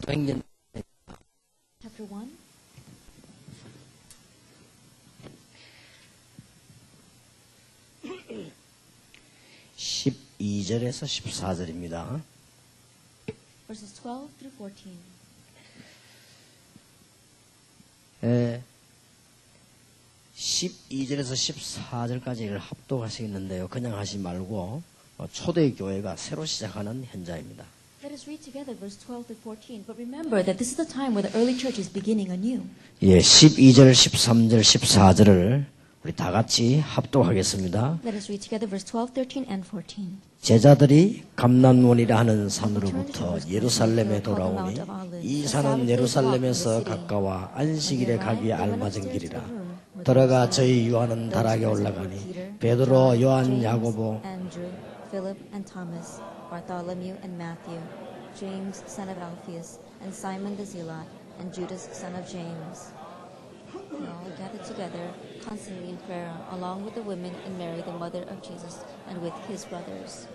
사도행전 Chapter 1. 12절에서 14절입니다. Verses 12 through 14. 12절에서 14절까지를 합독하시겠는데요. 그냥 하지 말고 초대교회가 새로 시작하는 현장입니다. Let us read together verse 12 through 14. But remember that this is the time where the early church is beginning anew. 예, 12절, 13절, 14절을 우리 다 같이 합독하겠습니다. Let us read together verse 12, 13, and 14. 제자들이 감람원이라 하는 산으로부터 예루살렘에 돌아오니 이 산은 예루살렘에서 가까워 안식일에 가기에 알맞은 길이라. 들어가 저희 요한은 다락에 올라가니 베드로, 요한, 야고보, Andrew, Philip, and Thomas, Bartholomew and Matthew, James, son of Alphaeus, and Simon the Zealot, and Judas, son of James. They all gathered together constantly in prayer, along with the women and Mary, the mother of Jesus, and with his brothers.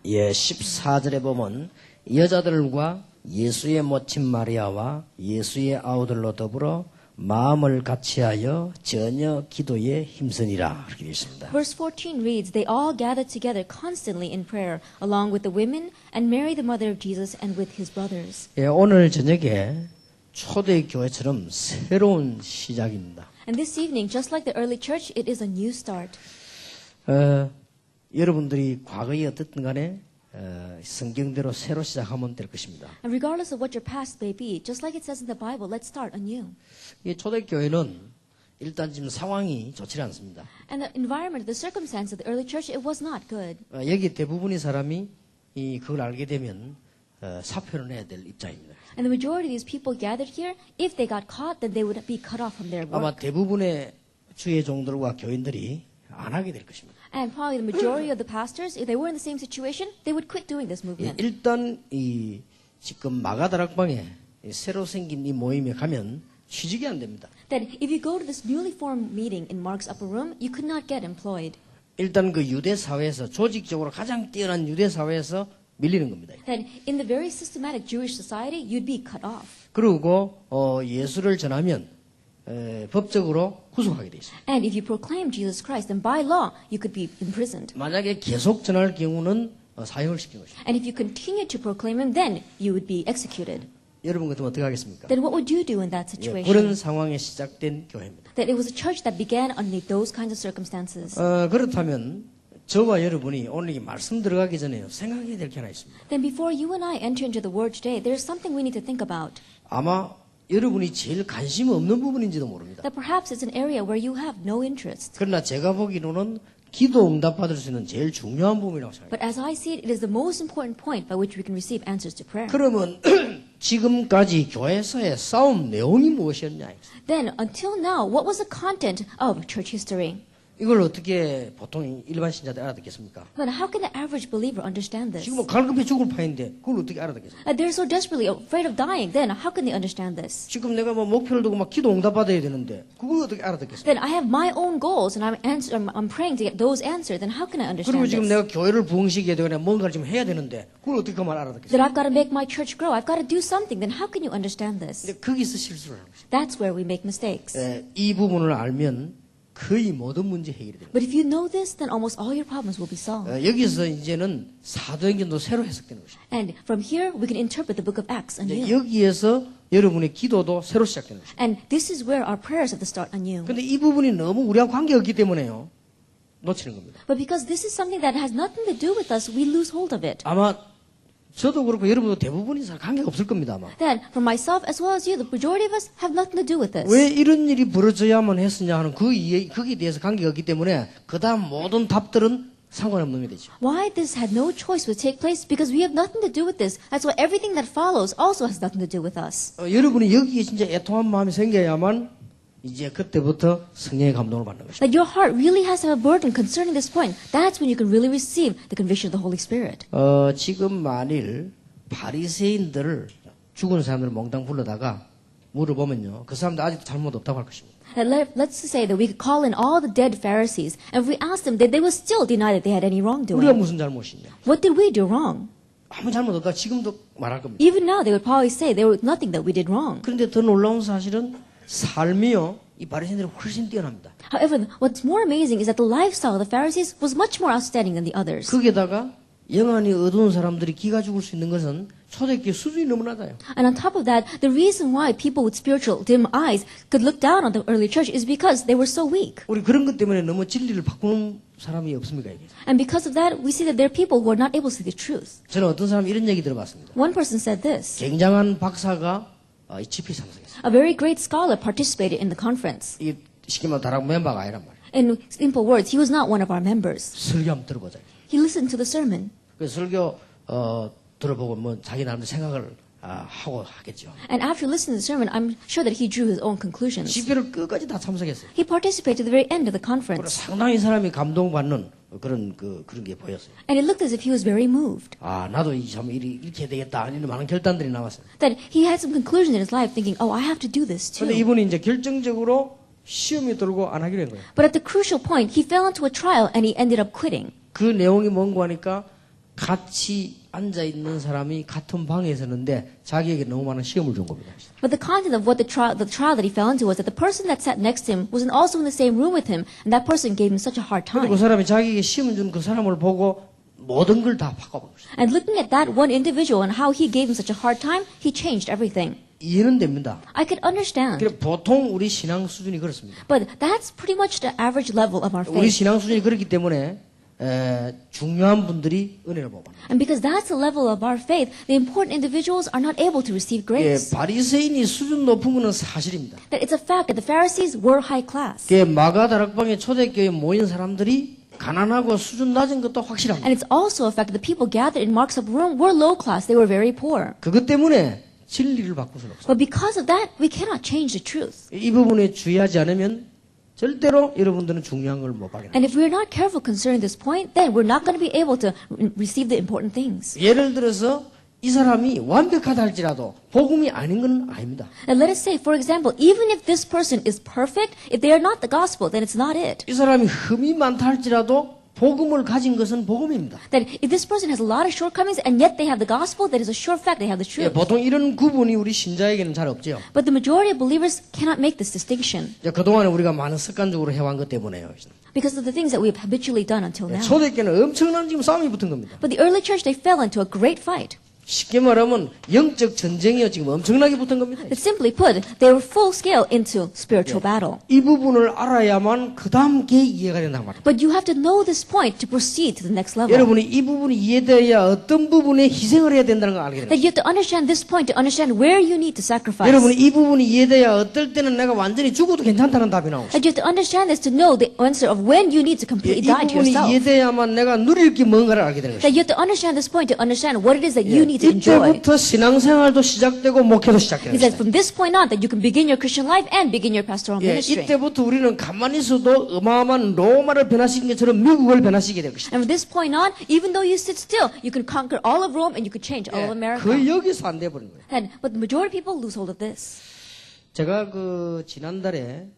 예, 14절에 보면 여자들과 예수의 모친 마리아와 예수의 아우들로 더불어 마음을 같이하여 전혀 기도에 힘쓰니라 이렇게 되어 있습니다. Verse 14 reads, They all gathered together constantly in prayer, along with the women and Mary, the mother of Jesus, and with his brothers. 예, 오늘 저녁에 초대교회처럼 새로운 시작입니다. And this evening, just like the early church, it is a new start. 여러분들이 과거에 어떻든 간에 성경대로 새로 시작하면 될 것입니다. And regardless of what your past may be, just like it says in the Bible, let's start anew. 이 초대교회는 일단 지금 상황이 좋지 않습니다. And the environment, the circumstance of the early church, it was not good. 여기 대부분의 사람이 그걸 알게 되면 사표를 내야 될 입장입니다. And the majority of these people gathered here, if they got caught, then they would be cut off from their 아마 work. 대부분의 주의 종들과 교인들이 안 하게 될 것입니다. And probably the majority of the pastors, if they were in the same situation, they would quit doing this movement. 일단 지금 마가다락방에 새로 생긴 이 모임에 가면 취직이 안 됩니다. That if you go to this newly formed meeting in Mark's upper room, you could not get employed. 일단 그 유대 사회에서 조직적으로 가장 뛰어난 유대 사회에서 밀리는 겁니다. That in the very systematic Jewish society, you'd be cut off. 그리고 예수를 전하면 법적으로 구속하게 돼 있습니다. And if you proclaim Jesus Christ, then by law, you could be imprisoned. 만약에 계속 전할 경우는 사형을 시키는 것입니다. And if you continue to proclaim him, then you would be executed. 여러분 같으면 어떻게 하겠습니까? Then what would you do in that 그런 situation? 상황에 시작된 교회입니다. That it was a church that began underneath those kinds of circumstances. 그렇다면 저와 여러분이 오늘 이 말씀 들어가기 전에 생각해야 될 게 하나 있습니다. Then before you and I enter into the word today, there's something we need to think about. 아마 여러분이 제일 관심 없는 부분인지도 모릅니다. That perhaps it's an area where you have no interest. 그러나 제가 보기로는 기도 응답 받을 수 있는 제일 중요한 부분이라고 생각합니다. But as I see it, it is the most important point by which we can receive answers to prayer. 그러면 지금까지 교회에서의 싸움 내용이 무엇이었냐? Then, until now, what was the content of church history? 이걸 어떻게 보통 일반 신자들 알아듣겠습니까? Then how can the average believer understand this? 지금 뭐 갈급해 죽을 판인데 그걸 어떻게 알아듣겠습니까? They're so desperately afraid of dying. Then how can they understand this? 지금 내가 뭐 목표를 두고 막 기도 응답 받아야 되는데 그걸 어떻게 알아듣겠습니까? Then I have my own goals and I'm praying to get those answered. Then how can I understand 그리고 지금 this? 내가 교회를 부흥시켜야 되거나 뭔가를 지금 해야 되는데 그걸 어떻게 그만 알아듣겠습니까? That I've got to make my church grow. I've got to do something. Then how can you understand this? 근데 거기서 실수를 하는 것입니다. That's where we make mistakes. 이 부분을 알면 거의 모든 문제 해결이 됩니다. But if you know this, then almost all your problems will be solved. 여기서 이제는 사도행전도 새로 해석되는 것입니다. And from here, we can interpret the book of Acts anew. 여기에서 여러분의 기도도 새로 시작되는 것입니다. And this is where our prayers have to start anew. 그런데 이 부분이 너무 우리와 관계가 없기 때문에요. 놓치는 겁니다. But because this is something that has nothing to do with us, we lose hold of it. 아마 저도 그렇고 여러분도 대부분이 잘 관계가 없을 겁니다. 아마. Then, for myself as well as you, the majority of us have nothing to do with this. 왜 이런 일이 벌어져야만 했으냐 하는 거기에 대해서 관계가 없기 때문에 그 다음 모든 답들은 상관없는 게 되죠. Why this had no choice would take place? Because we have nothing to do with this. That's why everything that follows also has nothing to do with us. 여러분이 여기에 진짜 애통한 마음이 생겨야만 이제 그때부터 성령의 감동을 받는 것입니다. That your heart really has to have a burden concerning this point. That's when you can really receive the conviction of the Holy Spirit. 지금 만일 바리새인들을 죽은 사람들을 몽땅 불러다가 물어보면요, 그 사람들 아직도 잘못 없다고 할 것입니다. Let's say that we could call in all the dead Pharisees, and if we ask them, they will still deny that they had any 우리가 wrongdoing. 무슨 잘못이냐? What did we do wrong? 아무 잘못 없다 지금도 말할 겁니다. Even now, they would probably say there was nothing that we did wrong. 그런데 더 놀라운 사실은 삶이요 이 바리새인들이 훨씬 뛰어납니다. However, what's more amazing is that the lifestyle of the Pharisees was much more outstanding than the others. 거기에다가 영안이 어두운 사람들이 기가 죽을 수 있는 것은 초대교회 수준이 너무 낮아요. And on top of that, the reason why people with spiritual dim eyes could look down on the early church is because they were so weak. 우리 그런 것 때문에 너무 진리를 바꾸는 사람이 없습니까 이게? And because of that, we see that there are people who are not able to see the truth. 저는 어떤 사람 이런 얘기 들어봤습니다. One person said this. 굉장한 박사가 이 집회 참석했어요. A very great scholar participated in the conference. 이 쉽게 말하면 다락 멤버가 아니란 말이에요. In simple words, he was not one of our members. 설교 한번 들어보자. He listened to the sermon. 그 설교 들어보고 뭐 자기 나름대로 생각을 하고 하겠죠. And after listening to the sermon, I'm sure that he drew his own conclusions. 집회를 끝까지 다 참석했어요. He participated to the very end of the 그리고 conference. 상당히 사람이 감동받는 그런 게 보였어요. And it looked as if he was very moved. 나도 참 이렇게 해야 되겠다. 이런 많은 결단들이 나왔어요. That he had some conclusions in his life thinking, oh, I have to do this 그런데 too. 이분이 이제 결정적으로 시험이 들고 안 하기로 한 거예요. But at the crucial point, he fell into a trial and he ended up quitting. 그 내용이 뭔가 하니까 같이 앉아 있는 사람이 같은 방에 있었는데 자기에게 너무 많은 시험을 준 겁니다. But the content of what the trial that he fell into was that the person that sat next to him was also in the same room with him, and that person gave him such a hard 그리고 time. 그 사람이 자기에게 시험 준 그 사람을 보고 모든 걸 다 바꿔버렸어요. And looking at that one individual and how he gave him such a hard time, he changed everything. 이해는 됩니다. I could understand. 그래 보통 우리 신앙 수준이 그렇습니다. But that's pretty much the average level of our 우리 faith. 신앙 수준이 그렇기 때문에 중요한 분들이 은혜를 못 받는. And because that's the level of our faith, the important individuals are not able to receive grace. 바리새인이 수준 높은 것은 사실입니다. That it's a fact that the Pharisees were high class. 마가 다락방에 초대교회에 모인 사람들이 가난하고 수준 낮은 것도 확실합니다. And it's also a fact that the people gathered in Mark's upper room were low class. They were very poor. 그것 때문에 진리를 바꿀 수는 없어요. But because of that, we cannot change the truth. 이 부분에 주의하지 않으면 절대로 여러분들은 중요한 걸 못 발견해요. And if we're not careful concerning this point, then we're not going to be able to receive the important things. 예를 들어서 이 사람이 완벽하다 할지라도 복음이 아닌 건 아닙니다. And let us say, for example, even if this person is perfect, if they are not the gospel, then it's not it. 이 사람이 흠이 많다 할지라도 복음을 가진 것은 복음입니다. That if this person has a lot of shortcomings and yet they have the gospel, that is a sure fact they have the truth. 보통 이런 구분이 우리 신자에게는 잘 없죠. But the majority of believers cannot make this distinction 그동안에 우리가 많은 습관적으로 해왔던 것 때문에요. because of the things that we have habitually done until now. 초대교회는 엄청난 지금 싸움이 붙은 겁니다. But the early church, they fell into a great fight. 쉽게 말하면 영적 전쟁이요 지금 엄청나게 붙은 겁니다. That simply put, they were full scale into spiritual battle. 이 부분을 알아야만 그 다음 게 이해가 된단 말이에요. But you have to know this point to proceed to the next level. 여러분이 이 부분이 이해돼야 어떤 부분에 희생을 해야 된다는 걸 알게 됩니다. That you have to understand this point to understand where you need to sacrifice. 여러분이 이 부분이 이해돼야 어떨 때는 내가 완전히 죽어도 괜찮다는 답이 나오죠. That you have to understand this to know the answer of when you need to completely 이 die to 부분이 yourself. 이해돼야만 내가 누릴 게 뭔가를 알게 되는 That 것이죠. you have to understand this point to understand what it is that you need to enjoy. 이때부터 신앙생활도 시작되고 목회도 시작되는 He says 것이죠. from this point on that you can begin your Christian life and begin your pastoral ministry. 이때부터 우리는 가만히 있어도 어마어마한 로마를 변화시킨 것처럼 미국을 변화시키게 될 것이다. And from this point on, even though you sit still, you can conquer all of Rome and you can change all of America. 그 여기서 안 돼버린 거예요. But the majority of people lose hold of this. 제가 지난달에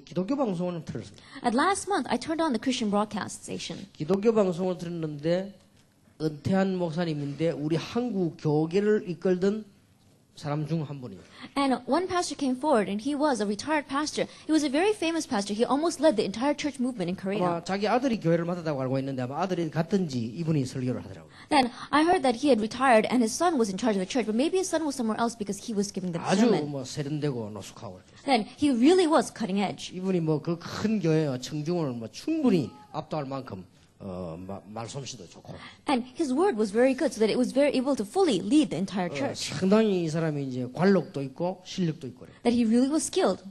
기독교 방송을 틀었습니다. At last month, I turned on the Christian broadcast station. 기독교 방송을 들었는데 은퇴한 목사님인데 우리 한국 교계를 이끌던 사람 중 한 분이에요. And one pastor came forward, and he was a retired pastor. He was a very famous pastor. He almost led the entire church movement in Korea. 아마 자기 아들이 교회를 맡았다고 알고 있는데 아마 아들이 갔든지 이분이 설교를 하더라고요. Then I heard that he had retired, and his son was in charge of the church. But maybe his son was somewhere else because he was giving the 아주 sermon. 세련되고 노숙하고 이렇게. Then he really was cutting edge. 이분이 그 큰 교회 청중을 충분히 압도할 만큼 말솜씨도 좋고. And his word was very good, so that it was very able to fully lead the entire church. 상당히 이 사람이 이제 관록도 있고 실력도 있고 그래. That he really was skilled.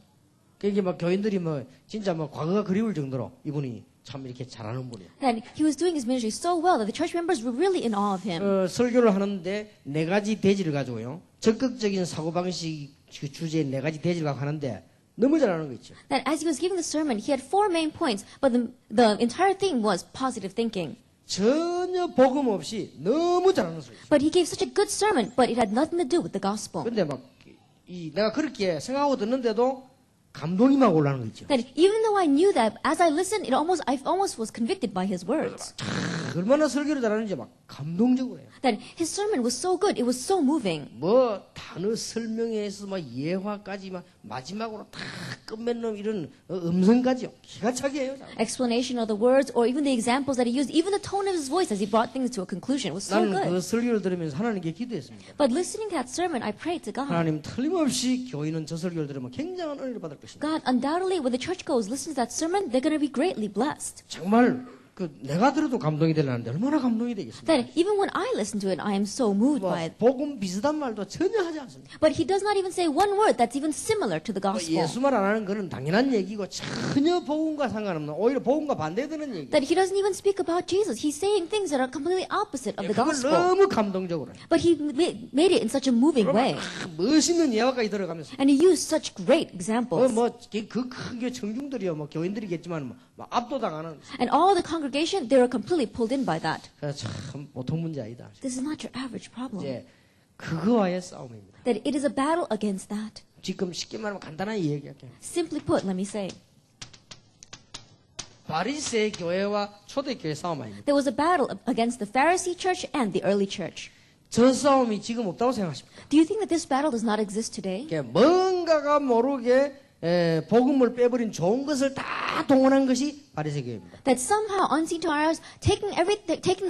그게 교인들이 진짜 과거가 그리울 정도로 이분이 참 이렇게 잘하는 분이에요. That he was doing his ministry so well that the church members were really in awe of him. 설교를 하는데 4가지 대지를 가지고요. 적극적인 사고방식 주제에 4가지 대지를 갖고 하는데 너무 잘하는 거 있죠. That as he was giving the sermon, he had 4 main points, but the entire theme was positive thinking. 전혀 복음 없이 너무 잘하는 소리. But he gave such a good sermon, but it had nothing to do with the gospel. 근데 내가 그렇게 생각하고 듣는데도 감동이 막 올라오는 거 있죠. That even though I knew that, as I listened, I almost was convicted by his words. 얼마나 설교를 잘하는지 막 감동적으로 해요. That his sermon was so good, it was so moving. 뭐 단어 설명에서 막 예화까지 막 마지막으로 다 끝맺는 이런 음성까지요. 기가 차게 해요. Explanation of the words or even the examples that he used, even the tone of his voice as he brought things to a conclusion was so 나는 그 good. 설교를 들으면서 하나님께 기도했습니다. But listening to that sermon, I prayed to God. 하나님 틀림없이 교인은 저 설교를 들으면 굉장한 은혜를 받을 것입니다. God, undoubtedly, when the church goes, listens to that sermon, they're going to be greatly blessed. 정말 그 내가 들어도 감동이 되려는데 얼마나 감동이 되겠습니까? That even when I listen to it, I am so moved 뭐 by it. 복음 비슷한 말도 전혀 하지 않습니다. But he does not even say one word that's even similar to the gospel. 예수 말 안 하는 거는 당연한 얘기고 전혀 복음과 상관없는 오히려 복음과 반대되는 얘기. That he doesn't even speak about Jesus. He's saying things that are completely opposite of the 그걸 gospel. 너무 감동적으로 해요. But he made it in such a moving way. 멋있는 예화까지 들어가면서 And he used such great examples. 그 크게 청중들이요, 뭐 교인들이겠지만 뭐 압도당하는. And all the congregation, they were completely pulled in by that. 참 보통 문제 아니다. This is not your average problem. 이제 그거와의 싸움입니다. That it is a battle against that. 지금 쉽게 말하면 간단하게 얘기할게요. Simply put, let me say, 바리새 교회와 초대교회 싸움 아닙니다. there was a battle against the Pharisee church and the early church. 저 싸움이 지금 없다고 생각하십니까? Do you think that this battle does not exist today? 뭔가가 모르게 복음을 빼버린 좋은 것을 다 동원한 것이 바리새 교회입니다. That somehow, unseen to our eyes, taking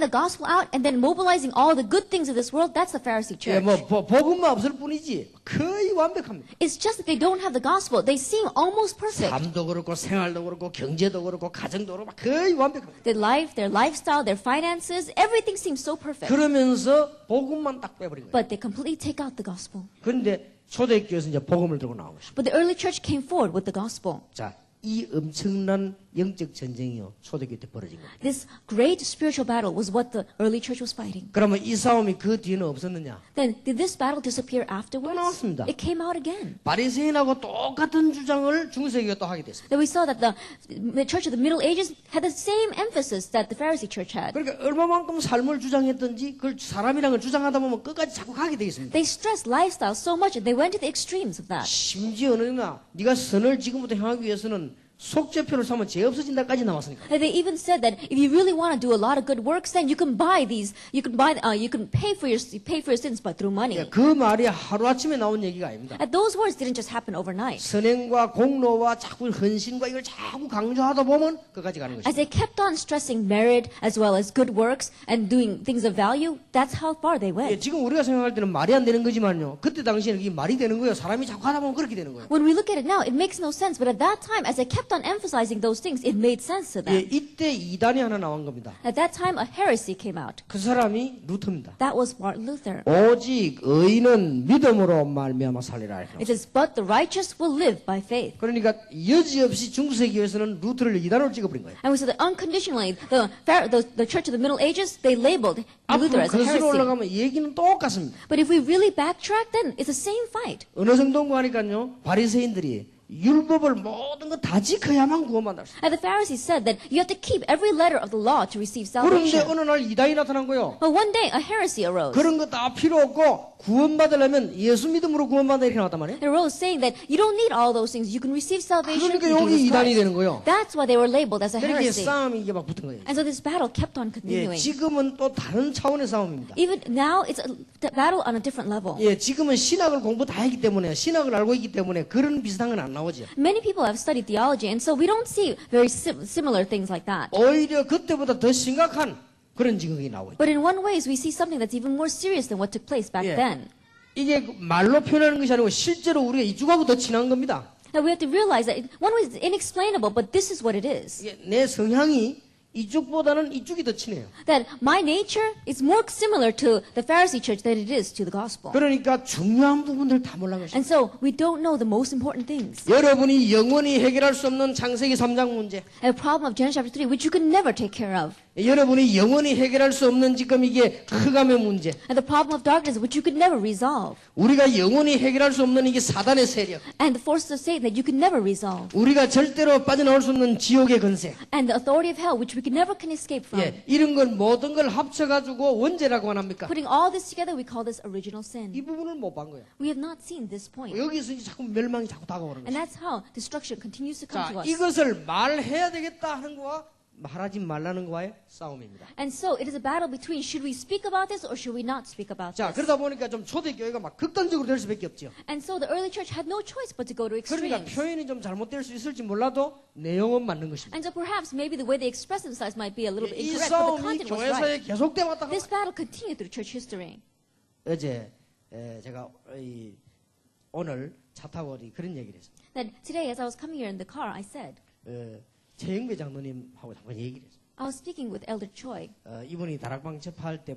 the gospel out and then mobilizing all the good things of this world, that's the Pharisee church. 복음만 없을 뿐이지 거의 완벽합니다. It's just that they don't have the gospel. They seem almost perfect. 삶도 그렇고 생활도 그렇고 경제도 그렇고 가정도 그렇고 거의 완벽합니다. Their life, their lifestyle, their finances, everything seems so perfect. 그러면서 복음만 딱 빼버린 거예요. But they completely take out the gospel. 그런데 초대교회에서 이제 복음을 들고 나온 것입니다. But the early church came forward with the gospel. 자, 이 엄청난 영적 전쟁이요 초대교회 때 벌어진 겁니다. This great spiritual battle was what the early church was fighting. 그러면 이 싸움이 그 뒤에는 없었느냐? Then did this battle disappear 또 afterwards? 나왔습니다. It came out again. 바리새인하고 똑같은 주장을 중세교회가 또 하게 됐습니다. Then we saw that the church of the Middle Ages had the same emphasis that the Pharisee church had. 그러니까 얼마만큼 삶을 주장했든지 그걸 사람이란 걸 주장하다 보면 끝까지 자꾸 가게 되겠습니다. They stressed lifestyle so much and they went to the extremes of that. 심지어는 네가 선을 지금부터 향하기 위해서는 속죄표를 사면 죄 없어진다까지 나왔으니까. And they even said that if you really want to do a lot of good works, then you can buy these. You can pay for your sins by through money. 그 말이 하루 아침에 나온 얘기가 아닙니다. And those words didn't just happen overnight. 선행과 공로와 자꾸 헌신과 이걸 자꾸 강조하다 보면 끝까지 가는 As 것입니다. they kept on stressing merit as well as good works and doing things of value, that's how far they went. 지금 우리가 생각할 때는 말이 안 되는 거지만요. 그때 당시에는 이게 말이 되는 거예요. 사람이 자꾸 하다 보면 그렇게 되는 거예요. When we look at it now, it makes no sense. But at that time, as they kept on emphasizing those things, it made sense to them. 이때 이단이 하나 나온 겁니다. At that time, a heresy came out. 그 사람이 루터입니다. That was Martin Luther. 오직 의인은 믿음으로 말미암아 살리라. It says, but the righteous will live by faith. 그러니까 여지없이 중세기에서는 루터를 이단으로 찍어버린 거예요. And we said that unconditionally, the church of the Middle Ages, they labeled Luther 앞으로 as a 거슬러 heresy. 올라가면 얘기는 똑같습니다. But if we really backtrack, then it's the same fight. 어느 정도인가 하니까요. 바리새인들이 율법을 모든 거 다 지켜야만 구원받을 수 있어요. And the Pharisees said that you have to keep every letter of the law to receive 그런데 salvation. 어느 날 이단이 나타난 거요. But one day, a heresy arose. 그런 거 다 필요 없고 구원받으려면 예수 믿음으로 구원받아 이렇게 나왔단 말이에요. It arose saying that you don't need all those things. You can receive salvation 그러니까 through 여기 Jesus 이단이 되는 Christ. 거예요. That's why they were labeled as a 그러니까 heresy. 싸움이 이게 막 붙은 거예요. And so this battle kept on continuing. 지금은 또 다른 차원의 싸움입니다. Even now, it's a battle on a different level. 지금은 신학을 공부 다 했기 때문에 신학을 알고 있기 때문에 그런 비슷한 건 안 나오죠. Many people have studied theology, and so we don't see very similar things like that. 오히려 그때보다 더 심각한 그런 증언이 나오죠. But in one ways, we see something that's even more serious than what took place back then. 이게 말로 표현하는 것이 아니고 실제로 우리가 이쪽하고 더 친한 겁니다. Now we have to realize that one way it's inexplainable, but this is what it is. 내 성향이 이쪽보다는 이쪽이 더 친해요. That my nature is more similar to the Pharisee church than it is to the gospel. 그러니까 중요한 부분들 다 몰라가지고 And so we don't know the most important things. 여러분이 영원히 해결할 수 없는 창세기 3장 문제, A problem of Genesis chapter 3, which you could never take care of. 여러분이 영원히 해결할 수 없는 지금 이게 흑암의 문제, And the problem of darkness, which you could never resolve. 우리가 영원히 해결할 수 없는 이게 사단의 세력, And the forces of Satan that you could never resolve. 우리가 절대로 빠져나올 수 없는 지옥의 건세, And the authority of hell, which we can escape from. 이런 걸 모든 걸 합쳐가지고 원죄라고 합니까? Putting all this together, we call this original sin. 이 부분을 못 본 거예요. We have not seen this point. 여기서 이제 자꾸 멸망이 자꾸 다가오는 And 거예요. that's how destruction continues to come 자, to us. 이것을 말해야 되겠다 하는 거와 말하지 말라는 거와의 싸움입니다. And so it is a battle between should we speak about this or should we not speak about 자, this. 그러다 보니까 좀 초대교회가 막 극단적으로 될 수밖에 없죠. And so the early church had no choice but to go to 그러니까 extremes. 표현이 좀 잘못될 수 있을지 몰라도 내용은 맞는 것입니다. And so perhaps maybe the way they express themselves might be a little bit 이 incorrect, but the 싸움이 content was 교회사에 right. 계속돼 왔다 This 갔다. battle continued through church history. 어제 제가 오늘 차 타고 그런 얘기를 했습니다. That today, as I was coming here in the car, I said, 최영배 장로님하고 잠깐 얘기를 했습니다. I was speaking with Elder Choi, 이분이 다락방 접할 때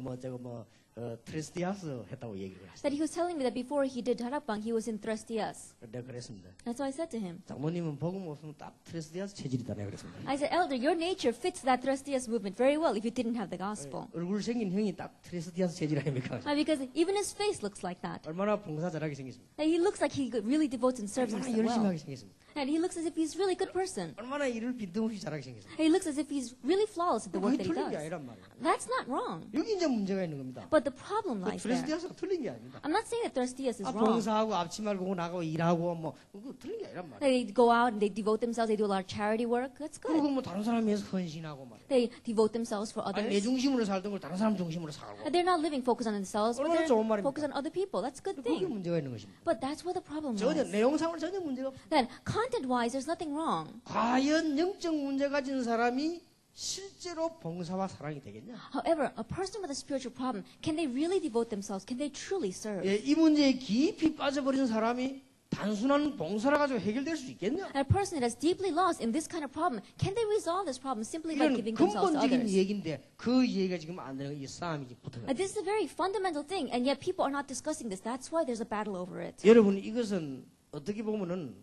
트레스티아스 했다고 얘기를 했어요. that he was telling me that before he did Darakbang, he was in Threstias. 내가 그랬습니다. And so I said to him, 장모님은 복음 없으면 딱 트레스티아스 체질이다 내가 그랬습니다. I said, Elder, your nature fits that Threstias movement very well if you didn't have the gospel. 얼굴 생긴 형이 딱 트레스티아스 체질 아닙니까? Because even his face looks like that. 얼마나 봉사 잘하게 생겼습니다. That he looks like he really devotes and serves 얼마나 himself 열심히 well. 하게 생겼습니다. And he looks as if he's a really good person. 얼마나 일을 빈틈없이 잘하게 생겼습니다. He looks as if he's really flawless at the work 그게 that he 틀린 게 does. 아니란 말이에요. That's not wrong. 여기 이제 문제가 있는 겁니다. But the problem lies there. 트레스티아스가 틀린 게 아닙니다. I'm not saying that Thirstias is wrong. 봉사하고 앞치마를 고고 나가고 일하고 그거 틀린 게 아니란 말이에요. They go out and they devote themselves, they do a lot of charity work. That's good. 그리고 다른 사람 위해서 헌신하고 말이에요. They devote themselves for 아니, 내 others. 중심으로 살던 걸 다른 사람 중심으로 살고. They're not living focused on themselves, but 얼마나 they're 좋은 말입니까? focused on other people. That's a good 그게 thing. 문제가 있는 것입니다. But that's where the problem 전혀 lies. 내용상으로 전혀 문제가 없어요. Then, content-wise, there's nothing wrong. 과연 영적 문제 가진 사람이 실제로 봉사와 사랑이 되겠냐? However, a person with a spiritual problem, can they really devote themselves? Can they truly serve? 예, 이 문제에 깊이 빠져버린 사람이 단순한 봉사를 가지고 해결될 수 있겠냐? And a person that is deeply lost in this kind of problem, can they resolve this problem simply by 이런 giving themselves to 근본적인 others? 얘기인데 그 얘기가 지금 안 되는 이 싸움이 지금 붙은 거예요. This is a very fundamental thing, and yet people are not discussing this. That's why there's a battle over it. 여러분 이것은 어떻게 보면은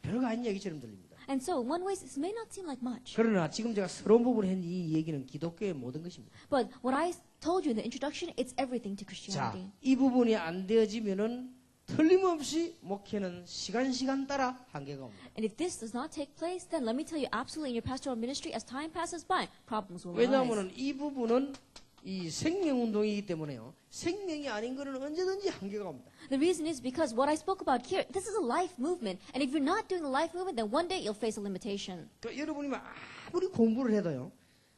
별거 아닌 얘기처럼 들립니다. And so, in one way, this may not seem like much. 그러나 지금 제가 서론 부분에 한 이 얘기는 기독교의 모든 것입니다. But what I told you in the introduction, it's everything to 자, Christianity. 이 부분이 안 되어지면은 틀림없이 목회는 시간 따라 한계가 옵니다. And if this does not take place, then let me tell you absolutely in your pastoral ministry, as time passes by, problems will arise. 왜냐하면 이 부분은 이 생명운동이기 때문에요. 생명이 아닌 거는 언제든지 한계가 옵니다. The reason is because what I spoke about here, this is a life movement. And if you're not doing the life movement, then one day you'll face a limitation. 그러니까 여러분이 아무리 공부를 해도요.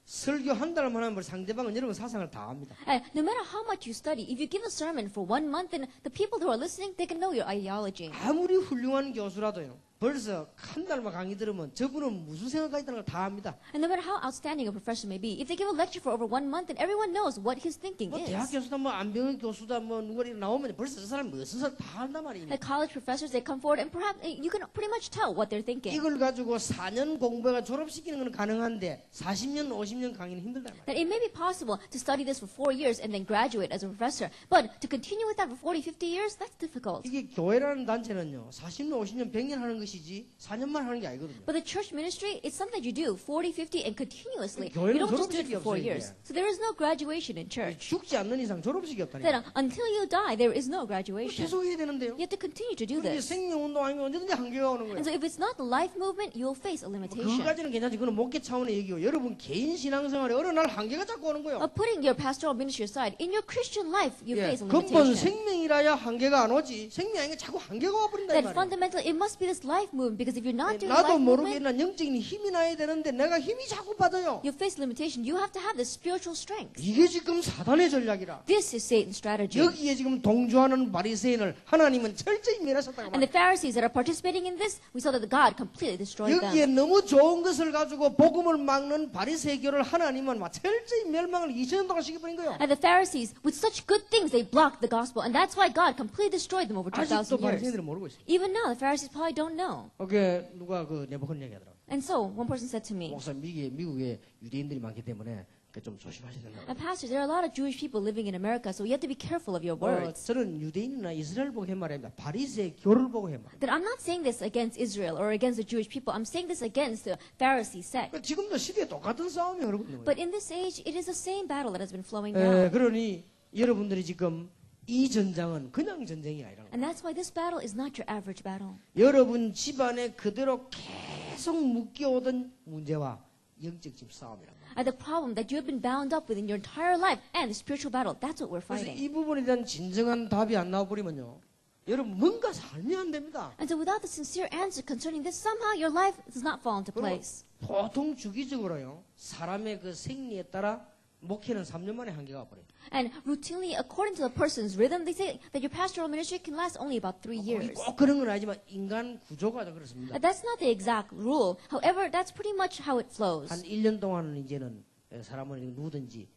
설교 한 달만 하면 상대방은 여러분 사상을 다 압니다. And no matter how much you study, if you give a sermon for 1 month, then the people who are listening, they can know your ideology. 아무리 훌륭한 교수라도요. 벌써 한 달만 강의 들으면 저분은 무슨 생각가 있다는 걸 다 압니다. And no matter how outstanding a professor may be, if they give a lecture for over 1 month, then everyone knows what his thinking 뭐 is. 대학 교수다 뭐 안병희 교수다 뭐 누가 이렇게 나오면 벌써 저 사람 무슨 소리 다 한단 말이에요. The college professors, they come forward and perhaps you can pretty much tell what they're thinking. 이걸 가지고 4년 공부해가 졸업시키는 건 가능한데 40년 50년 강의는 힘들단 말이에요. That it may be possible to study this for 4 years and then graduate as a professor, but to continue with that for 40, 50 years, that's difficult. 이게 교회라는 단체는요. 40년 50년 100년 하는 것이지 4년만 하는 게 아니거든요. But the church ministry, it's something you do 40, 50, and continuously. 교회는 You don't just do it 졸업식이 for 4 없어요, years. 이게. So there is no graduation in church. 죽지 않는 이상 졸업식이 없다니까. That until you die, there is no graduation. 계속 해야 되는데요. You have to continue to do 그런데 this. 생명운동 아니면 언제든지 한계가 오는 거예요. And so if it's not the life movement, you'll face a limitation. 그거까지는 괜찮지. 그건 목회 차원의 얘기고 여러분 개인 신앙생활에 어느 날 한계가 자꾸 오는 거예요. Putting your pastoral ministry aside, in your Christian life, you 예, face a 근본 limitation. 생명이라야 한계가 안 오지. 생명이 아니라 자꾸 한계가 와버린다 이 That 말이에요. fundamentally, it must be this life movement, because if you're not doing the 나도 life 모르게 movement, 난 영적인 힘이 나야 되는데 내가 힘이 자꾸 빠져요. you face limitation. You have to have this spiritual strength. 이게 지금 사단의 전략이라. This is Satan's strategy. 여기에 지금 동조하는 바리새인을 하나님은 철저히 멸하셨다고 And the 말해요. Pharisees that are participating in this, we saw that God completely destroyed 여기에 them. 너무 좋은 것을 가지고 복음을 막는 바리새교를 하나님은 막 철저히 멸망을 2000년 동안 시켜버린 거예요. And the Pharisees, with such good things, they blocked the gospel. And that's why God completely destroyed them over 아직도 2,000 years. 바리새인들은 모르고 있어요. Even now, the Pharisees probably don't know. 그게 누가 그 내복한 얘기하더라고. And so, one person said to me, 목사 미국에 유대인들이 많기 때문에 좀 조심하셔야 된다고. Pastor, there are a lot of Jewish people living in America, so you have to be careful of your words. 저는 유대인이나 이스라엘 보고 한 말입니다. 바리새교를 보고 한 말. That I'm not saying this against Israel or against the Jewish people. I'm saying this against the Pharisee sect. 지금도 시대에 똑같은 싸움이 흐르고 있는 거예요. But in this age, it is the same battle that has been flowing now. 그러니 여러분들이 지금 이 전장은 그냥 전쟁이 아니라는 거예요. And that's why this battle is not your average battle. 여러분 집안에 그대로 계속 묶여오던 문제와 영적 집 싸움이라는 거예요. The problem that you have been bound up with in your entire life and the spiritual battle, that's what we're 그래서 fighting. 이 부분에 대한 진정한 답이 안 나와버리면요. 여러분 뭔가 살면 안 됩니다. And so without the sincere answer concerning this, somehow your life does not fall into 그럼 place. 보통 주기적으로요 사람의 그 생리에 따라 목회는 3년 만에 한계가 와버려요. And routinely, according to the person's rhythm, they say that your pastoral ministry can last only about 3 years. 꼭 그런 건 아니지만 인간 구조가 그렇습니다. That's not the exact rule. However, that's pretty much how it flows. 한 1년 동안은 이제는 사람은 누구든지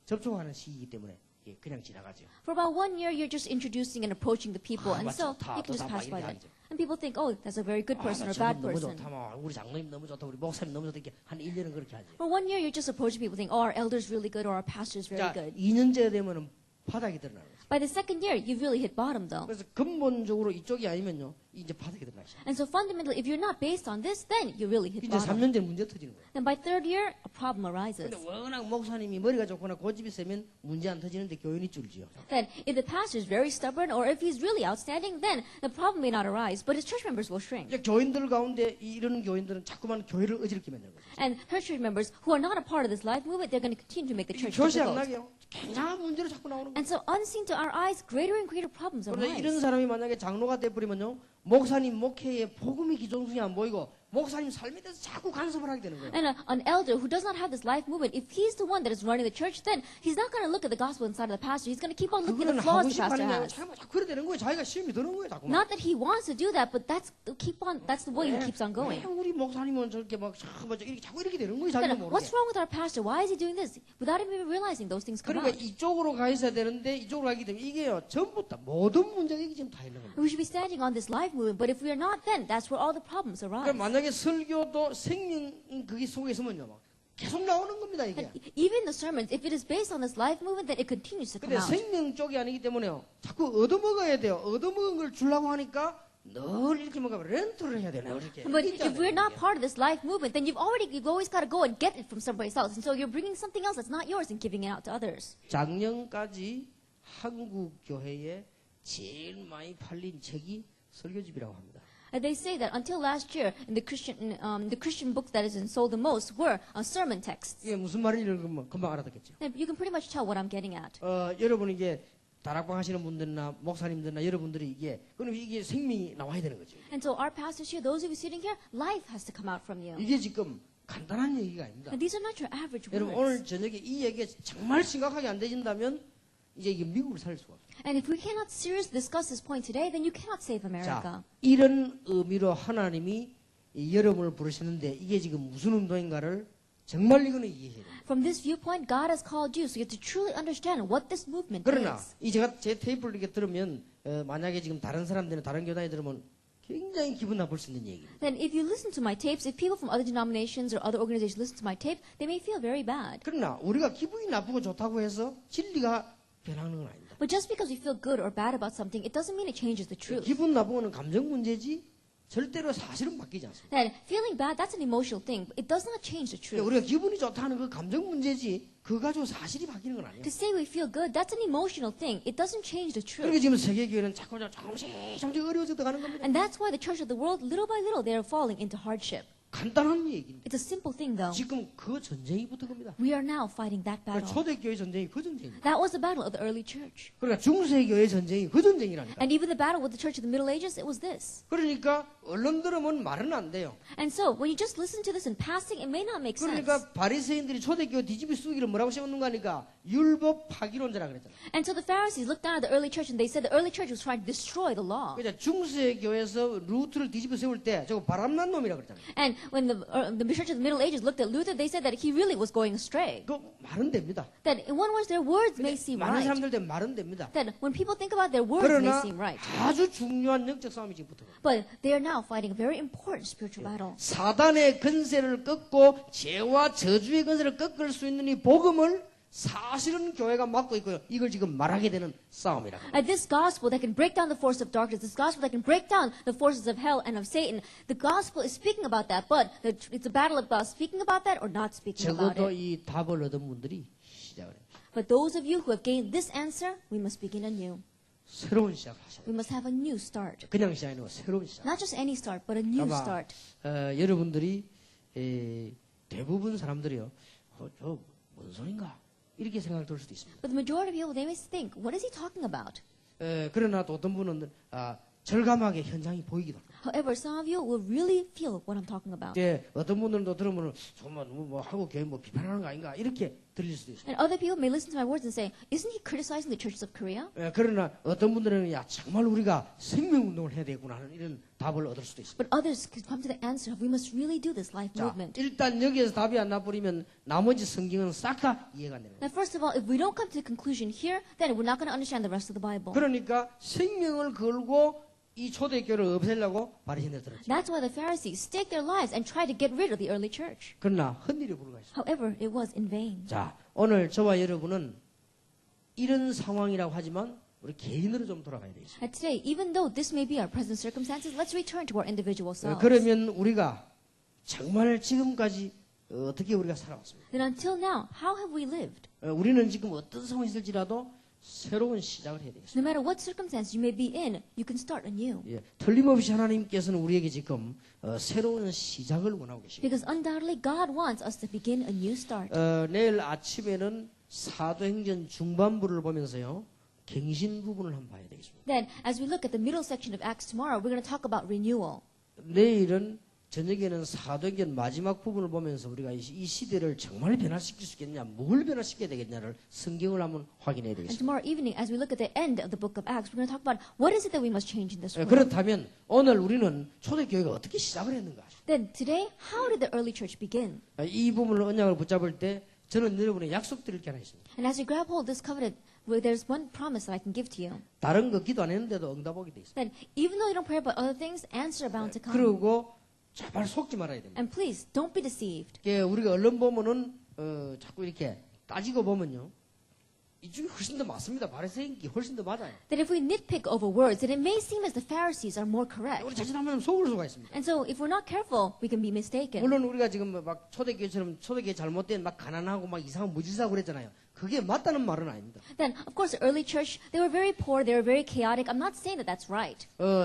접촉하는 시기이기 때문에 그냥 지나가죠. For about 1 year, you're just introducing and approaching the people, and so 좋다, you can just 좋다, pass by 막 them. 이렇게 And people think, oh, that's a very good person or bad 너무 person. 좋다, 막 우리 장로님 너무 좋다, 우리 목사님 너무 좋다 이렇게 한 1년은 그렇게 하죠. For 1 year, you're just approaching people, think, oh, our elder's really good or our pastor's very 자, good. 2년째 되면은 바닥이 드러나는 거죠. By the second year, you've really hit bottom, though. 그래서 근본적으로 이쪽이 아니면요, 이제 바닥이 드러나죠. And so fundamentally, if you're not based on this, then you really hit 이제 bottom. 3년째 문제 터지는 거예요. Then by third year, a problem arises. 근데 워낙 목사님이 머리가 좋거나 고집이 세면 문제 안 터지는데 교인이 줄지요. Then if the pastor is very stubborn or if he's really outstanding, then the problem may not arise, but his church members will shrink. 이제 교인들 가운데 이런 교인들은 자꾸만 교회를 어지럽게 만드는 거죠. And church members who are not a part of this life movement, they're going to continue to make the church 교시 안 difficult. 나게요. 굉장한 문제로 자꾸 나오는 거예요. And so unseen to our eyes, greater and greater problems 그런데 이런 arise. 사람이 만약에 장로가 돼버리면요, 목사님 목회에 복음의 기존성이 안 보이고 목사님 삶에 대해서 자꾸 간섭을 하게 되는 거예요. And an elder who does not have this life movement, if he's the one that is running the church, then he's not going to look at the gospel inside of the pastor. He's going to keep on looking at 그거는 the 하고 flaws the 싶어 pastor 하는 게 아니라 has. 자꾸 그래 되는 거예요. 자기가 시험이 드는 거예요, 자꾸. Not that he wants to do that, but that's the way he keeps on going. 왜 우리 목사님은 저렇게 막 자꾸 이렇게 되는 거예요, 자기가 Then 모르게. what's wrong with our pastor? Why is he doing this? Without even realizing those things come 그러니까 out. 이쪽으로 가 있어야 되는데 이쪽으로 가기 때문에 이게요 전부 다 모든 문제가 이게 지금 다 있는 겁니다. We should be standing on this life movement, but if we are not, then that's where all the problems arise. 그러니까 만약에 설교도 생명 그게 속에 있으면요 막 계속 나오는 겁니다 이게. And even the sermons, if it is based on this life movement, then it continues to come 근데 out. 생명 쪽이 아니기 때문에요 자꾸 얻어먹어야 돼요. 얻어먹은 걸 주려고 하니까 늘 이렇게 뭔가 렌트를 해야 되나 이렇게. But if we're not part of this life movement, then you've always got to go and get it from somebody else, and so you're bringing something else that's not yours and giving it out to others. 작년까지 한국 교회에 제일 많이 팔린 책이 설교집이라고 합니다. And they say that until last year, in the Christian books that is sold the most were sermon texts. 이게 무슨 말인지 금방 알아듣겠죠. And you can pretty much tell what I'm getting at. 여러분 이게 다락방 하시는 분들이나 목사님들이나 여러분들이 그럼 이게 생명이 나와야 되는 거죠. And so our pastors here, those of you sitting here, life has to come out from you. 이게 지금 간단한 얘기가 아닙니다. And these are not your average 여러분 words. 오늘 저녁에 이 얘기가 정말 심각하게 안 되진다면 이제 이게 미국을 살 수가 없어요. And if we cannot seriously discuss this point today, then you cannot save America. 자, 이런 의미로 하나님이 여러분을 부르시는데 이게 지금 무슨 운동인가를 정말 이거는 이해해야 됩니다. From this viewpoint, God has called you, so you have to truly understand what this movement 그러나 is. 이 제가 제 테이프를 이렇게 들으면 만약에 지금 다른 사람들은 다른 교단에 들으면 굉장히 기분 나쁠 수 있는 얘기입니다. Then if you listen to my tapes, if people from other denominations or other organizations listen to my tape, they may feel very bad. 그러나 우리가 기분이 나쁘고 좋다고 해서 진리가 변하는 건 아닙니다. But just because we feel good or bad about something, it doesn't mean it changes the truth. 기분 나쁜 거는 감정 문제지 절대로 사실은 바뀌지 않습니다. That feeling bad, that's an emotional thing, but it does not change the truth. 우리가 기분이 좋다는 그 감정 문제지 그거 가지고 사실이 바뀌는 건 아니에요. To say we feel good, that's an emotional thing. It doesn't change the truth. 그러니까 지금 세계교회는 자꾸 조금씩 어려워져 가는 겁니다. And that's why the church of the world, little by little, they are falling into hardship. 간단한 얘기입니다. It's a simple thing, though. 지금 그 전쟁이 붙은 겁니다. We are now fighting that battle. 초대교회 전쟁이 그 전쟁입니다. That was the battle of the early church. 그러니까 중세교회 전쟁이 그 전쟁이라니까. And even the battle with the church of the Middle Ages, it was this. 그러니까 언론 들으면 말은 안 돼요. And so, when you just listen to this in passing, it may not make sense. 그러니까 바리새인들이 초대교회 뒤집이 쓰기를 뭐라고 세웠는가 하니까 율법 파기론자라 그랬잖아요. And so the Pharisees looked down at the early church and they said the early church was trying to destroy the law. 그러니까 중세교회에서 루트를 뒤집어 세울 때 저거 바람난 놈이라 그랬잖아요. And when the church of the Middle Ages looked at Luther, they said that he really was going astray. 그 말은 됩니다. That in one word, their words may seem 많은 right. 사람들 때 말은 됩니다. That when people think about their words, may 그러나 seem right. 아주 중요한 영적 싸움이 지금 붙어. But they are now fighting a very important spiritual battle. 사단의 근세를 꺾고 죄와 저주의 근세를 꺾을 수 있는 이 복음을 사실은 교회가 맡고 있고요. 이걸 지금 말하게 되는 싸움이라고. At this gospel that can break down the force of darkness, this gospel that can break down the forces of hell and of Satan, the gospel is speaking about that, but it's a battle about speaking about that or not speaking about 적어도 it. 이 답을 얻은 분들이 시작을 해요. But those of you who have gained this answer, we must begin anew. 새로운 시작을 하셔야 돼요. We must have a new start. 그냥 시작이 아니고 새로운 시작. Not just any start, but a new 아마 start. 여러분들이 대부분 사람들이요. 저 뭔 소린가? 이렇게 생각을 들 수도 있습니다. But the majority of people, they may think, what is he talking about? 그러나 또 어떤 분은 절감하게 현장이 보이기도 합니다. However, some of you will really feel what I'm talking about. 이제 어떤 분들도 들으면 정말 뭐 한국 교회 뭐 비판하는 거 아닌가 이렇게 들릴 수도 있어요. And other people may listen to my words and say, isn't he criticizing the churches of Korea? 예, 그러나 어떤 분들은 야 정말 우리가 생명운동을 해야 되구나 하는 이런 답을 얻을 수도 있습니다. But others could come to the answer of we must really do this life 자, movement. 일단 여기에서 답이 안 나버리면 나머지 성경은 싹 다 이해가 안 되는 거예요. Now, first of all, if we don't come to the conclusion here, then we're not going to understand the rest of the Bible. 그러니까 생명을 걸고 이 초대교회를 없애려고 바리새인들 들었죠. That's why the Pharisees staked their lives and tried to get rid of the early church. 그러나 헛일이 불가했어요. However, it was in vain. 자, 오늘 저와 여러분은 이런 상황이라고 하지만 우리 개인으로 좀 돌아가야 되겠습니다. And today, even though this may be our present circumstances, let's return to our individual selves. 그러면 우리가 정말 지금까지 어떻게 우리가 살아왔습니까? Then until now, how have we lived? 우리는 지금 어떤 상황이 있을지라도 새로운 시작을 해야 되겠습니다. No matter what circumstance you may be in, you can start anew. 예, 틀림없이 하나님께서는 우리에게 지금 새로운 시작을 원하고 계십니다. Because undoubtedly, God wants us to begin a new start. 내일 아침에는 사도행전 중반부를 보면서요. 갱신 부분을 한번 봐야 되겠습니다. Then, as we look at the middle section of Acts tomorrow, we're going to talk about renewal. 내일은 저녁에는 사도행전 마지막 부분을 보면서 우리가 이 시대를 정말 변화시킬 수 있겠냐, 뭘 변화시켜야 되겠냐를 성경을 한번 확인해야 And 되겠습니다. tomorrow evening, as we look at the end of the book of Acts, we're going to talk about what is it that we must change in this world. 그렇다면 오늘 우리는 초대교회가 어떻게 시작을 했는가? Then today, how did the early church begin? 이 부분을 언약을 붙잡을 때 저는 여러분의 약속드릴 게 하나 있습니다. And as you grab hold of this covenant, well, there's one promise that I can give to you. 다른 거 기도 안 했는데도 응답하게 돼 있습니다. Then, even though you don't pray about other things, answers are bound to come. 그리고 제발 속지 말아야 됩니다. And please, don't be deceived. 우리가 언론 보면은 자꾸 이렇게 따지고 보면요. 이쪽이 훨씬 더 맞습니다. 바리새인이 훨씬 더 맞아요. That if we nitpick over words, then it may seem as the Pharisees are more correct. 우리 자칫하면 속을 수가 있습니다. And so, if we're not careful, we can be mistaken. 물론 우리가 지금 막 초대교회처럼 초대교회 잘못된 막 가난하고 막 이상한 무질서하고 그랬잖아요. 그게 맞다는 말은 아닙니다. Then, of course, the early church, they were very poor, they were very chaotic. I'm not saying that that's right.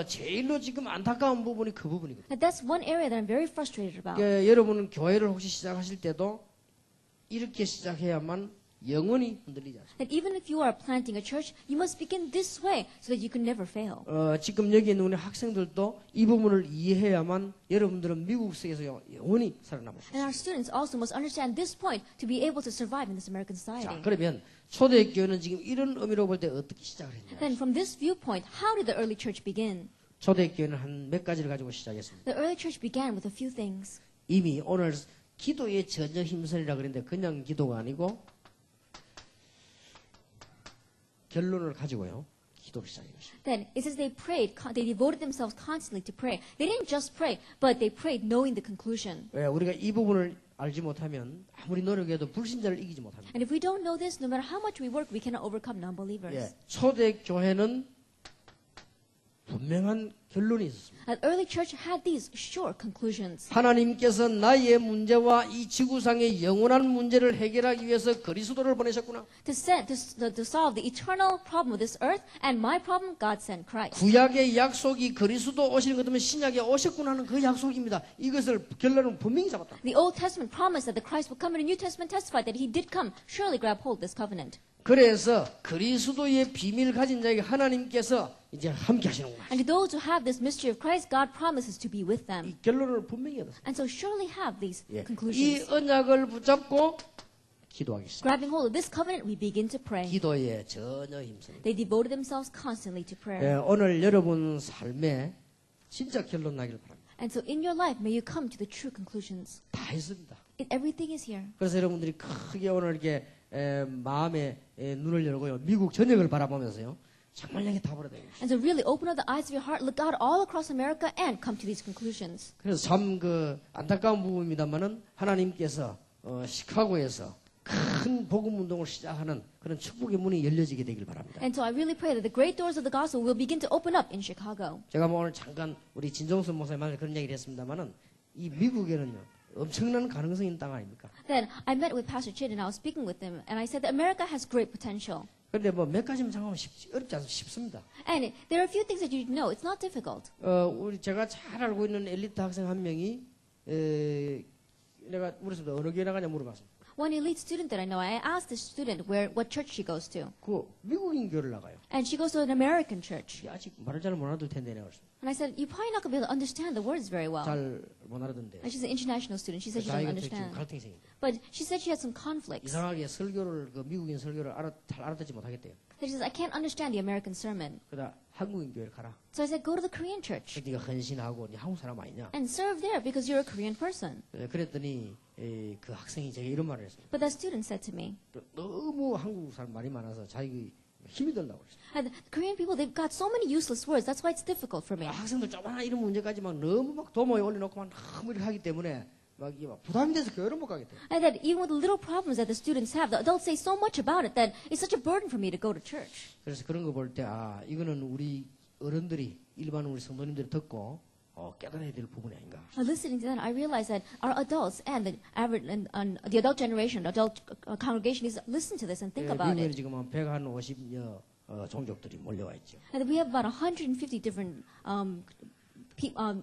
제일로 지금 안타까운 부분이 그 부분이거든요. But that's one area that I'm very frustrated about. 여러분은 교회를 혹시 시작하실 때도 이렇게 시작해야만 영원히 흔들리지 않습니다. That even if you are planting a church, you must begin this way so that you can never fail. 지금 여기 있는 우리 학생들도 이 부분을 이해해야만 여러분들은 미국 세계에서 영원히 살아남을 수 And our 있습니다. students also must understand this point to be able to survive in this American 자, society. 그러면 초대교회는 지금 이런 의미로 볼 때 어떻게 시작을 했냐? Then from this viewpoint, how did the early church begin? 초대교회는 한 몇 가지를 가지고 시작했습니다. The early church began with a few things. 이미 오늘 기도에 전혀 힘쓰리라 그랬는데 그냥 기도가 아니고 결론을 가지고요. 기도를 시작했습니다. Then it says they prayed, they devoted themselves constantly to pray. They didn't just pray, but they prayed knowing the conclusion. 왜 우리가 이 부분을 알지 못하면 아무리 노력해도 불신자를 이기지 못합니다. And if we don't know this, no matter how much we work, we cannot overcome non-believers. 초대교회는 분명한 결론이 있었습니다. The early church had these sure conclusions. 하나님께서 나의 문제와 이 지구상의 영원한 문제를 해결하기 위해서 그리스도를 보내셨구나. To solve the eternal problem of this earth and my problem, God sent Christ. 구약의 약속이 그리스도 오시는 것 때문에 신약에 오셨구나 하는 그 약속입니다. 이것을 결론은 분명히 잡았다. The Old Testament promised that the Christ would come, and the New Testament testified that He did come. Surely grab hold of this covenant. 그래서 그리스도의 비밀 가진 자에게 하나님께서 이제 함께 하시는구나. And to those who have this mystery of Christ, God promises to be with them. 이 결론을 분명히 얻었습니다. And so surely have these 이 conclusions. 언약을 붙잡고 기도하겠습니다. Grabbing hold of this covenant, we begin to pray. 기도에 전혀 힘씁니다. They devoted themselves constantly to prayer. 오늘 여러분 삶에 진짜 결론 나길 바랍니다. And so in your life, may you come to the true conclusions. 다 했습니다. Everything is here. 그래서 여러분들이 크게 오늘 이렇게 마음의 눈을 열고요. 미국 전역을 바라보면서요. 정말 여기 답을 얻어야 됩니다. And so really open up the eyes of your heart, look out all across America and come to these conclusions. 그래서 참 안타까운 부분입니다만은 하나님께서 시카고에서 큰 복음 운동을 시작하는 그런 축복의 문이 열려지게 되길 바랍니다. And so I really pray that the great doors of the gospel will begin to open up in Chicago. 제가 오늘 잠깐 우리 진정선 목사님한테 그런 얘기를 했습니다만은 이 미국에는요. 엄청난 가능성이 있는 땅 아닙니까? Then I met with Pastor Chid and I was speaking with him and I said that America has great potential. 그런데 뭐 몇 가지만 잠깐만 어렵지 않습니다. 쉽습니다. And there are a few things that you need to know. It's not difficult. 우리 제가 잘 알고 있는 엘리트 학생 한 명이 내가 물었습니다. 어느 교회 나가냐 물어봤습니다. One elite student that I know, I asked the student what church she goes to. 그 미국인 교회를 나가요. And she goes to an American church. 아직 말을 잘 못 알아들 텐데 내가 And I said, you're probably not going to be able to understand the words very well. 잘못 알아듣는데. And she's an international student. She said she doesn't 자기가 지금 understand. 갈등생인데. But she said she had some conflicts. 이상하게 설교를 그 미국인 설교를 잘 알아듣지 못하겠대요. She says, I can't understand the American sermon. 그러다 한국인 교회를 가라. So I said, go to the Korean church 네가 헌신하고 네 한국 사람 아니냐? and serve there because you're a Korean person. 그랬더니 그 학생이 제게 이런 말을 했어요. But that student said to me, 너무 한국 사람 말이 많아서 자기 힘이 든다고 그랬어요. the Korean people, they've got so many useless words. That's why it's difficult for me. 학생들 조그마한 이런 문제까지 막 너무 막 도모에 올려놓고 막 너무 이렇게 하기 때문에 막 이게 막 부담이 돼서 교회를 못 가겠대요. And that even with the little problems that the students have, the adults say so much about it that it's such a burden for me to go to church. 그래서 그런 거 볼 때 이거는 우리 어른들이 일반 우리 성도님들이 듣고 깨달아야 될 부분이 아닌가. Listening to that, I realized that our adults and the average and the adult generation, adult congregation, needs to listen to this and think about 미국에는 it. 지금 한 150여 종족들이 몰려와 있죠. And we have about 150 different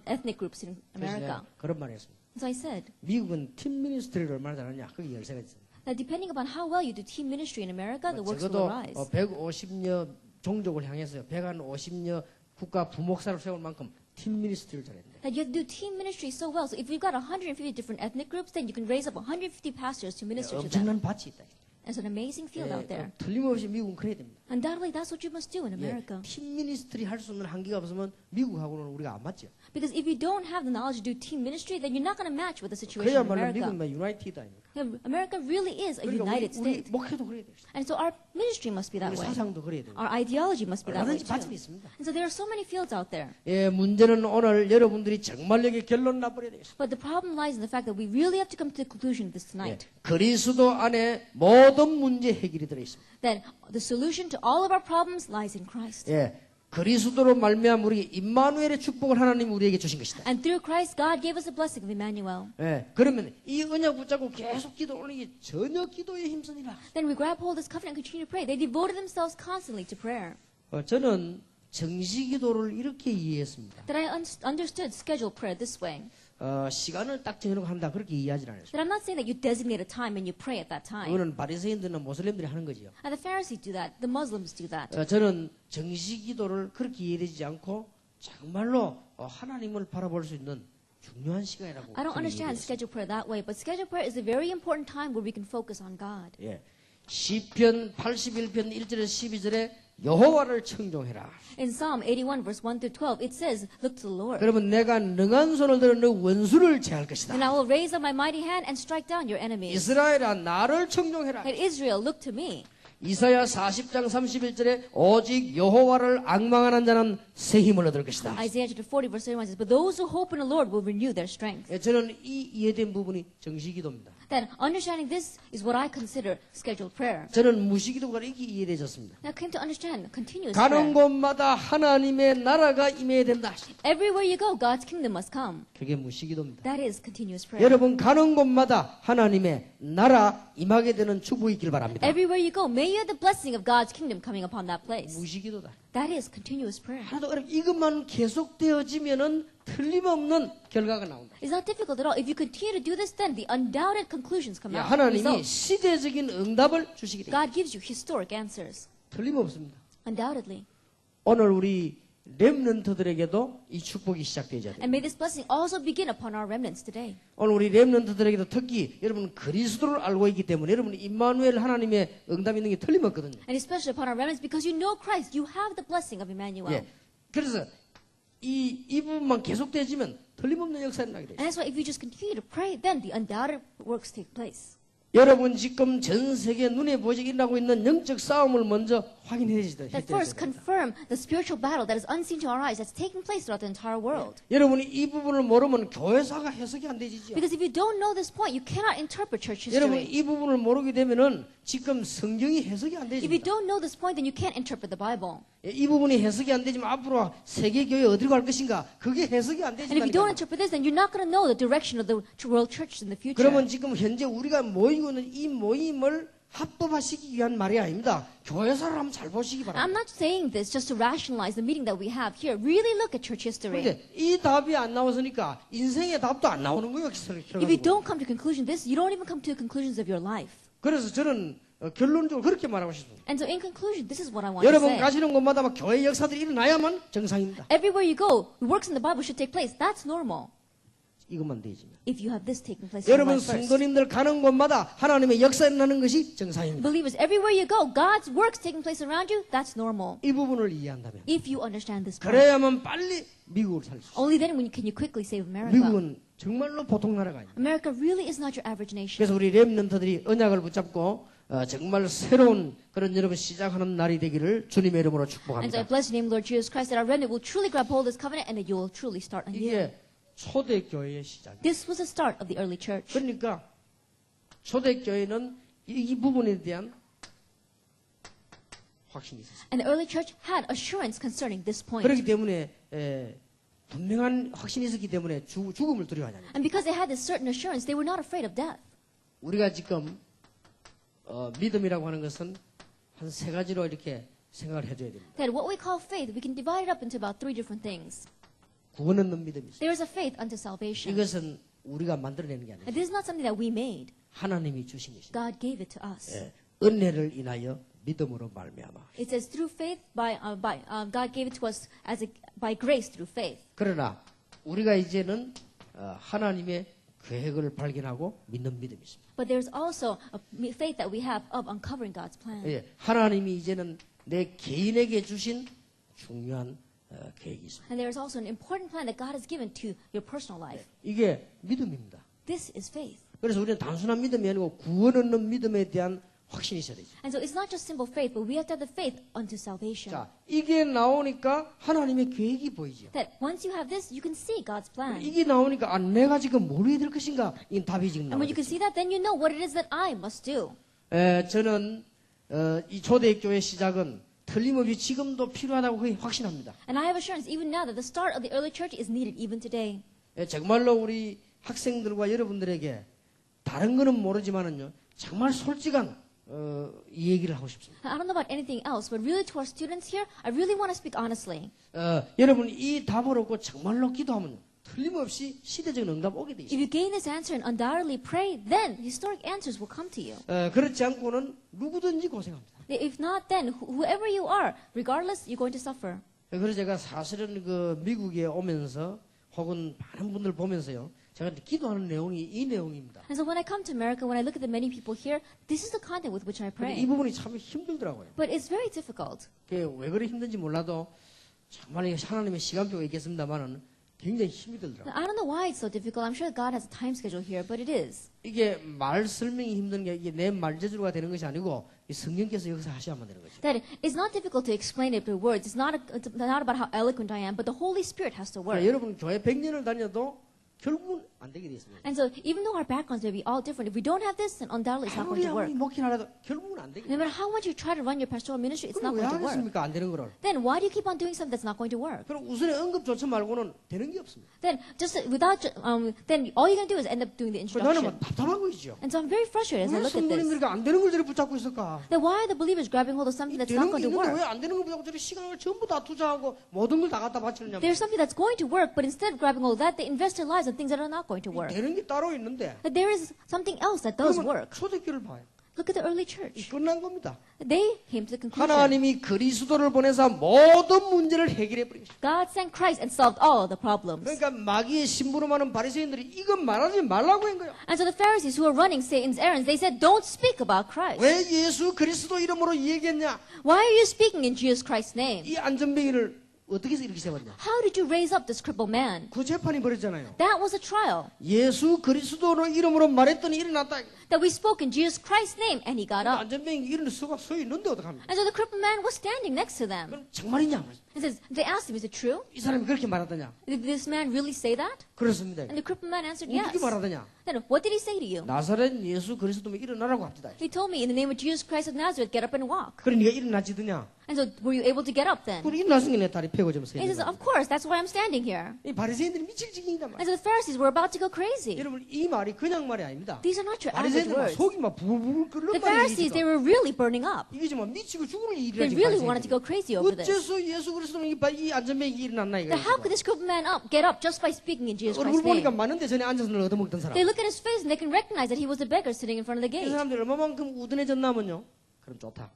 ethnic groups in 그래서 America. 내가 그런 말을 했습니다. So I said 미국은 팀 미니스트리를 얼마나 잘하냐? 그게 열쇠가 있습니다. that depending upon how well you do team ministry in America, the works will 적어도 arise. 150여 종족을 향해서요. 150여 국가 부목사를 세울 만큼 팀 미니스트리를 잘했는데. That you have to do team ministry so well. So if we've got 150 different ethnic groups, then you can raise up 150 pastors to minister to them. 엄청난 밭이 있다. It's an amazing field out there. 틀림없이 미국은 그래야 됩니다. Undoubtedly, that's what you must do in America. 팀 미니스트리 할 수 있는 한계가 없으면 미국하고는 우리가 안 맞죠. Because if you don't have the knowledge to do team ministry, then you're not going to match with the situation in 그야말로 America. 미국은 유나이티드 아닙니까? America really is a 그러니까 united 우리 state. 목회도 그래야 돼요. And so our ministry must be that 우리 way. 사상도 그래야 돼요. Our ideology must be that way 얼마든지 too. 밭이 있습니다. And so there are so many fields out there. 예, 문제는 오늘 여러분들이 정말 여기 결론 나버려야 되겠습니다. But the problem lies in the fact that we really have to come to the conclusion of this tonight. 그리스도 안에 모든 문제 해결이 들어 있습니다. That the solution to all of our problems lies in Christ. 예, 그리스도로 말미암아 우리에게 임마누엘의 축복을 하나님 우리에게 주신 것이다. And through Christ, God gave us the blessing of Emmanuel. 예, 그러면 이 언약 붙잡고 계속 기도하는 게 전혀 기도에 힘쓰니라. Then we grab hold of this covenant and continue to pray. They devoted themselves constantly to prayer. 저는 정시 기도를 이렇게 이해했습니다. That I understood scheduled prayer this way. 시간을 딱 정해놓고 한다 그렇게 이해하지 않아요. That I'm not saying that you designate a time and you pray at that time. 그거는 바리새인들이나 모슬렘들이 하는 거지요. And the Pharisees do that. The Muslims do that. 저는 정시 기도를 그렇게 이해되지 않고 정말로 하나님을 바라볼 수 있는 중요한 시간이라고. I don't 저는 understand 이해했어요. scheduled prayer that way, but scheduled prayer is a very important time where we can focus on God. 예, 시편 81편 1절에서 12절에 여호와를 청종해라. In Psalm 81 verse 1 through 12, it says, look to the Lord. 그러면 내가 능한 손을 들어 너 원수를 제할 것이다. Then I will raise up my mighty hand and strike down your enemies. 이스라엘아 나를 청종해라. And Israel, look to me. 이사야 40장 31절에 오직 여호와를 앙망하는 자는 새 힘을 얻을 것이다. Isaiah chapter 40 verse 31 says, but those who hope in the Lord will renew their strength. 예, 저는 이 이해된 부분이 정시기도입니다. Then understanding this is what I consider scheduled prayer. 저는 무시기도가 이렇게 이해되졌습니다. Now came to understand continuous 가는 prayer. 곳마다 하나님의 나라가 임해야 된다. Everywhere you go, God's kingdom must come. 그게 무시기도입니다. That is continuous prayer. 여러분 가는 곳마다 하나님의 나라 임하게 되는 축복이 있길 바랍니다. Everywhere you go, may you have the blessing of God's kingdom coming upon that place. 무시기도다. That is continuous prayer. 하나도 어렵 이것만 계속되어지면은 틀림없는 결과가 나온다. It's not difficult at all. If you continue to do this, then the undoubted conclusions come out. 하나님이 Results. 시대적인 응답을 주시게 됩니다. God gives you historic answers. 틀림없습니다. Undoubtedly. 오늘 우리 렘넌트들에게도 이 축복이 시작되어야 돼요. And may this blessing also begin upon our remnants today. 오늘 우리 렘넌트들에게도 특히 여러분 그리스도를 알고 있기 때문에 여러분 임마누엘 하나님의 응답이 있는 게 틀림없거든요. And especially upon our remnants because you know Christ. You have the blessing of Emmanuel. 예. 그래서 이 부분만 계속되어지면 틀림없는 역사를 나게 돼요. And that's why if you just continue to pray, then the undoubted works take place. 여러분 지금 전 세계 눈에 보이지 일어나고 있는 영적 싸움을 먼저 확인해야 That first confirm the spiritual battle that is unseen to our eyes that's taking place throughout the entire world. 여러분이 이 부분을 모르면 교회사가 해석이 안 되지죠. Because if you don't know this point, you cannot interpret church 여러분 history. 이 부분을 모르게 되면은 지금 성경이 해석이 안 If you 되집니다. don't know this point, then you can't interpret the Bible. 이 부분이 해석이 안 되지만 앞으로 세계 교회 어디로 갈 것인가 그게 해석이 안 And if you don't 되지만 interpret this, then you're not going to know the direction of the world church in the future. 그러면 지금 현재 우리가 모이고 있는 이 모임을 합법화시키기 위한 말이 아닙니다. 교회사를 한번 잘 보시기 I'm 바랍니다. not saying this just to rationalize the meeting that we have here. Really look at church history. 그런데 이 답이 안 나왔으니까 인생의 답도 안 나오는 거예요. If you don't come to conclusion this, you don't even come to conclusions of your life. 그래서 저는 결론적으로 그렇게 말하고 싶습니다. And so in conclusion, this is what I want to 여러분 say. 가시는 곳마다 막 교회 역사들이 일어나야만 정상입니다. Everywhere you go, the works in the Bible should take place. That's normal. 이것만 되지. If you have this taking place in your 여러분 life first. 성도님들 가는 곳마다 하나님의 역사 일어나는 것이 정상입니다. Believers, everywhere you go, God's works taking place around you, that's normal. 이 부분을 이해한다면 If you understand this part. 그래야만 빨리 미국을 살릴 수 있어요. Only then can you quickly save America. 미국은 정말로 보통 나라가 아닙니다. America really is not your average nation. 그래서 우리 렘넌트들이 언약을 붙잡고 정말 새로운 그런 여러분 시작하는 날이 되기를 주님의 이름으로 And so I 축복합니다. bless the name of Lord Jesus Christ that our remnant will truly grab hold of this covenant and that you will truly start anew. 이게 초대교회의 시작. This was the start of the early church. 그러니까 초대교회는 이 부분에 대한 확신이 있었어요. And the early church had assurance concerning this point. 그렇기 때문에 분명한 확신이 있었기 때문에 죽음을 두려워하지 않아요. And because they had this certain assurance, they were not afraid of death. 우리가 지금 믿음이라고 하는 것은 한 세 가지로 이렇게 생각을 해줘야 됩니다. That what we call faith, we can divide it up into about three different things. 구원 얻는 믿음이 있어요. There is a faith unto salvation. 이것은 우리가 만들어내는 게 아니에요. And this is not something that we made. 하나님이 주신 것입니다. God gave it to us. 예, 은혜를 인하여 믿음으로 말미암아. It says through faith, God gave it to us by grace through faith. 그러나 우리가 이제는 하나님의 계획을 발견하고 믿는 믿음이 있습니다. But there's also a faith that we have of uncovering God's plan. 예, 하나님이 이제는 내 개인에게 주신 중요한 계획이 있습니다. And there is also an important plan that God has given to your personal life. 이게 믿음입니다. This is faith. 그래서 우리는 단순한 믿음이 아니고 구원 얻는 믿음에 대한 확신이 있어야 되죠. And so it's not just simple faith, but we have to have the faith unto salvation. 자, 이게 나오니까 하나님의 계획이 보이죠. That once you have this, you can see God's plan. 이게 나오니까 내가 지금 뭘 해야 될 것인가? 이 답이 지금 And when you can 나오죠. see that, then you know what it is that I must do. 저는 이 초대교회 시작은 틀림없이 지금도 필요하다고 거의 확신합니다. And I have assurance even now that the start of the early church is needed even today. 정말로 우리 학생들과 여러분들에게 다른 거는 모르지만은요, 정말 솔직한 이 얘기를 하고 싶습니다. I don't know about anything else, but really to our students here, I really want to speak honestly. 여러분 이 답을 얻고 정말로 기도하면 틀림없이 시대적인 응답 오게 돼 If 있어요. you gain this answer and undoubtedly pray, then historic answers will come to you. 그렇지 않고는 누구든지 고생합니다. If not, then whoever you are, regardless, you're going to suffer. 그래서 제가 사실은 그 미국에 오면서 혹은 많은 분들 보면서요, 제가 기도하는 내용이 이 내용입니다. And so when I come to America, when I look at the many people here, this is the content with which I 근데 pray. 이 부분이 참 힘들더라고요. But it's very difficult. 그게 왜 그리 힘든지 몰라도 정말 하나님의 시간표가 있겠습니다만은 굉장히 힘이 들더라고요. I don't know why it's so difficult. I'm sure God has a time schedule here, but it is. 이게 말 설명이 힘든 게 이게 내 말재주가 되는 것이 아니고 이 성령께서 여기서 하셔야만 되는 거죠. That it's not difficult to explain it with words. It's not about how eloquent I am, but the Holy Spirit has to work. 여러분 교회 100년을 다녀도 결국은 안 되게 돼 있습니다. And so even though our backgrounds may be all different, if we don't have this, then undoubtedly it's not going to work. 아무리 목회를 하라도 결국은 안 되게 No matter how much you try to run your pastoral ministry, it's not 그럼 왜 going to work. 하겠습니까? 안 되는 거를. Then why do you keep on doing something that's not going to work? 그럼 우선에 언급 조처 말고는 되는 게 없습니다. Then just without, then all you're going to do is end up doing the 나는 introduction. 막 답답한 거죠. And so I'm very frustrated as 왜 I look at this. 성도님들이 안 되는 걸 저리 붙잡고 있을까? Then why are the believers grabbing hold of something that's 되는 not 게 going to 있는데 work? 왜 안 되는 걸 붙잡고 저리 시간을 전부 다 투자하고 모든 걸 다 갖다 바치느냐? There's something that's going to work, but instead of grabbing hold of that, they invest their lives on things that are not going to work. 되는 게 따로 있는데. But there is something else that does 그러면 work. 초대교를 봐요. Look at the early church. 끝난 겁니다. They came to the conclusion. 하나님이 그리스도를 보내서 모든 문제를 해결해 버리셨어요. God sent Christ and solved all the problems. 그러니까 마귀의 심부름하는 바리새인들이 이건 말하지 말라고 한 거예요. And so the Pharisees who were running Satan's errands, they said, don't speak about Christ. 왜 예수 그리스도 이름으로 얘기했냐? Why are you speaking in Jesus Christ's name? 이 안전뱅이를 어떻게 해서 이렇게 세웠냐? How did you raise up this crippled man? 그 재판이 벌어졌잖아요. That was a trial. 예수 그리스도로 이름으로 말했더니 일어났다. That we spoke in Jesus Christ's name and he got up. 안전뱅이 일어나 서 있는데 어떡합니까? And so the crippled man was standing next to them. 그럼 정말이냐? It says, they asked him, is it true? 이 사람이 그렇게 말하더냐? Did this man really say that? 그렇습니다. And the crippled man answered, yes. 어떻게 말하더냐? Then what did he say to you? 나사렛 예수 그리스도면 일어나라고 합니다. He told me, in the name of Jesus Christ of Nazareth, get up and walk. 그래 네가 일어나지더냐? And so were you able to get up then? 그래 일어났으니 내 다리 펴고 좀 서 He 있는 says, 거야. of course, that's why I'm standing here. 이 바리새인들이 미칠 지경이다 And 말이야. so the Pharisees were about to go crazy. 여러분 이 말이 그냥 말이 아닙니다. These are not your average those words. 속이 막 부글부글 끓는 The 말이에요. Pharisees, they were really burning up. 이게 정말 미치고 죽을 They 일이라지. really wanted to go crazy over this. 어째서 예수 그리스도는 이 안전병이 일어났나 이거. That how could this group of men get up just by speaking in Jesus 얼굴 Christ's 보니까 name? 많은데 전에 앉아서 늘 얻어먹던 사람. They look at his face and they can recognize that he was a beggar sitting in front of the 이 gate. 사람들이 얼마만큼 우둔해졌나면요. 그럼 좋다.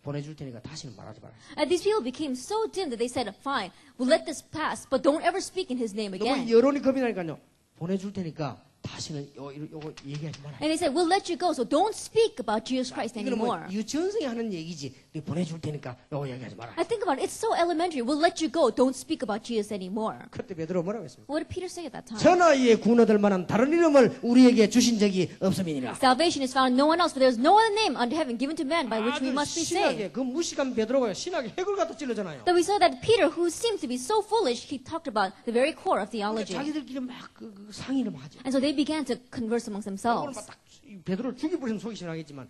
보내줄 테니까 다시는 말하지 마라. And these people became so dim that they said, fine, we'll let this pass, but don't ever speak in his name 너무 again. 여론이 겁이 나니까요. 보내줄 테니까 다시는 요거 얘기하지 마라. And they said, we'll let you go, so don't speak about Jesus Christ 이거는 뭐 anymore. 유치원생이 하는 얘기지. 네 보내줄 테니까 요거 얘기하지 마라. I think about it, it's so elementary. We'll let you go, don't speak about Jesus anymore. 그때 베드로 뭐라고 했습니까? What did Peter say at that time? 천하에 구원 얻을 만한 다른 이름을 우리에게 주신 적이 없음이니라. Salvation is found in no one else, for there is no other name under heaven given to man by which we 아주 must be 신하게 saved. 그 무식한 베드로가 신하게 핵을 갖다 찔러잖아요. Then we saw that Peter, who seemed to be so foolish, he talked about the very core of theology. 자기들끼리 막 상의를 막 하죠. And so they began to converse amongst 오늘 themselves. 막딱 베드로를 죽여버리면 속이 시원하겠지만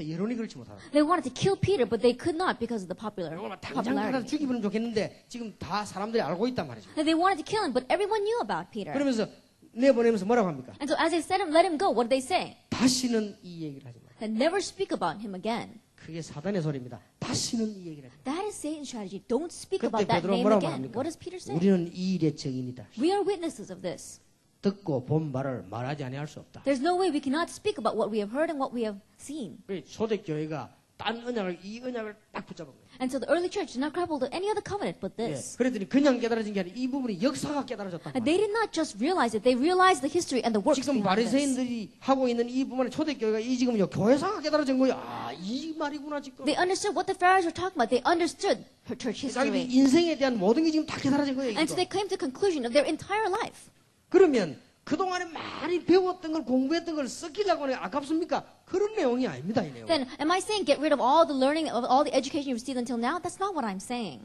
여론이 그렇지 못하다. They wanted to kill Peter, but they could not because of the 이걸 막 당장 하나 popularity. 죽이면 좋겠는데 지금 다 사람들이 알고 있단 말이죠. And they wanted to kill him, but everyone knew about Peter. 그러면서 내보내면서 뭐라고 합니까? And so as they said him, let him go, what did they say? 다시는 이 얘기를 하지 마라. That never speak about him again. 그게 사단의 소리입니다. 다시는 이 얘기를 하지 마라. That is Satan's strategy. Don't speak 그때 about that 베드로 name 뭐라고 again. 합니까? What does Peter say? 우리는 이 일의 증인이다. We are witnesses of this. 듣고 본 말을 말하지 아니할 수 없다. There's no way we cannot speak about what we have heard and what we have seen. 초대교회가 딴 언약을 이 언약을 딱 붙잡은 거예요. And so the early church did not grapple to any other covenant but 예. this. 그랬더니 그냥 깨달아진 게 아니라 이 부분이 역사가 깨달아졌단 And 말이에요. they did not just realize it, they realized the history and the works 지금 behind this. 바리새인들이 하고 있는 이 부분에 초대교회가 이 지금 교회사가 깨달아진 거예요. 아, 이 말이구나 지금. They understood what the Pharisees were talking about. They understood her church 자기들 history. 인생에 대한 모든 게 지금 다 깨달아진 거예요. And so 이거. they came to the conclusion of their entire life. 그러면 그동안에 많이 배웠던 걸 공부했던 걸 썩히려고 하는 게 아깝습니까? 그런 내용이 아닙니다. 이 내용. Then, am I saying get rid of all the learning, of all the education you've received until now? That's not what I'm saying.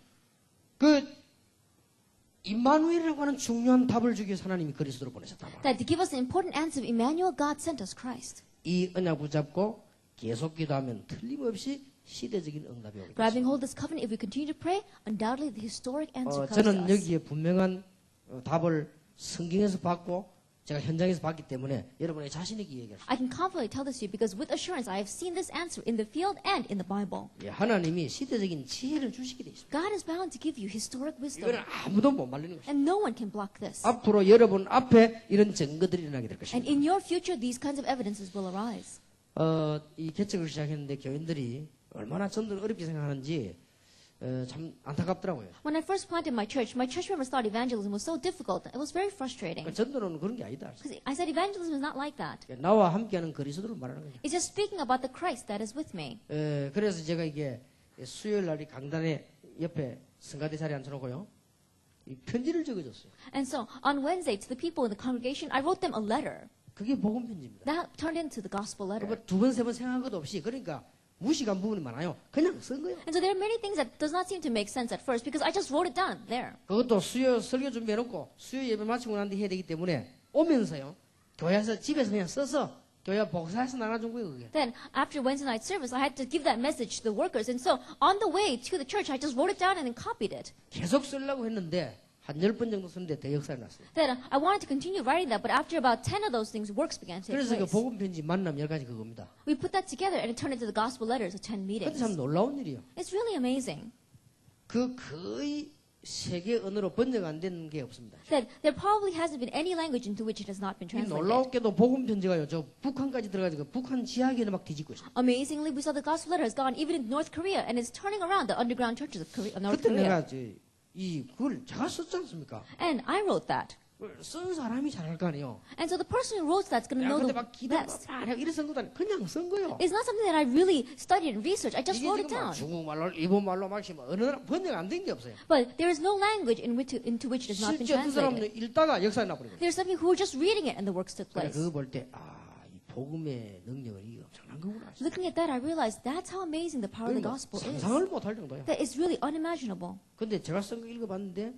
그 임마누엘이라고 하는 중요한 답을 주기 위해서 하나님이 그리스도를 보내셨단 말이에요. That to give us an important answer, Emmanuel, God sent us Christ. 이 언약 붙잡고 계속 기도하면 틀림없이 시대적인 응답이 오겠습니다. Grabbing hold of this covenant, if we continue to pray, undoubtedly the historic answer comes to 저는 us. 여기에 분명한 답을 성경에서 받고 제가 현장에서 봤기 때문에 여러분의 자신 있게 얘기할 수 I can confidently tell this to you because with assurance I have seen this answer in the field and in the Bible. 있어요. 예, 하나님이 시대적인 지혜를 주시게 돼 있습니다. God is bound to give you historic wisdom, 이거는 아무도 못 말리는 것입니다. and no one can block this. 앞으로 여러분 앞에 이런 증거들이 일어나게 될 And 것입니다. in your future, these kinds of evidences will arise. 이 개척을 시작했는데 교인들이 얼마나 전도를 어렵게 생각하는지 참 안타깝더라고요. When I first planted my church members thought evangelism was so difficult. It was very frustrating. 전도는 그런 게 아니다. Because I said evangelism is not like that. 나와 함께하는 그리스도를 말하는 거예요. It's just speaking about the Christ that is with me. 그래서 제가 이게 수요일 날이 강단에 옆에 성가대 자리에 앉혀놓고요. 이 편지를 적어줬어요. And so on Wednesday, to the people in the congregation, I wrote them a letter. 그게 복음 편지입니다. That turned into the gospel letter. 두 번, 세 번 생각한 것도 없이 그러니까 무식한 부분이 많아요. 그냥 쓴 거예요. And so there are many things that does not seem to make sense at first because I just wrote it down there. 그것도 수요 설교 준비해놓고 수요 예배 마치고 난 뒤에 해야 되기 때문에 오면서요. 교회에서 집에서 그냥 써서 교회 복사해서 나눠준 거예요. 그게. Then after Wednesday night service, I had to give that message to the workers. And so on the way to the church, I just wrote it down and then copied it. 계속 쓰려고 했는데 한 10번 정도 썼는데 대역사에 났어요. Then I wanted to continue writing that, but after about 10 of those things, works began to take 그래서 그 place. 복음 편지 만남 10가지 그겁니다. We put that together and it turned into the gospel letters of 10 근데 meetings. 참 놀라운 일이에요. It's really amazing 그 거의 세계 언어로 번역 안 된 게 없습니다. that there probably hasn't been any language into which it has not been 이 translated. 놀라웠게도 복음 편지가요. 저 북한까지 들어가지고 북한 지하계를 막 뒤집고 있어요. Amazingly, we saw the gospel letter has gone even in North Korea and is turning around the underground churches of North 그때 Korea. 내가 그걸 제가 썼지 않습니까? And I wrote that. 쓴 사람이 잘할 거 아니에요. And so the person who wrote that's going to 내가 know 근데 the 막 기도 best. 내가 이래 쓴 것도 아니고 그냥 쓴 거예요. It's not something that I really studied and researched. I just 이게 wrote it 지금 막 down. 중국말로 일본말로 막 어느 나라 번역 안 된 게 없어요. But there is no language into which it has not been 실제 그 사람은 translated. 읽다가 역사에 나버리고. There's some people who are just reading it and the works took 그래 place. 그거 볼 때 이 복음의 능력은 이게 엄청난 거구나. Looking at that, I realized that's how amazing the power of the gospel is. 상상을 못할 정도야. That it's really unimaginable. 근데 제가 쓴 거 읽어봤는데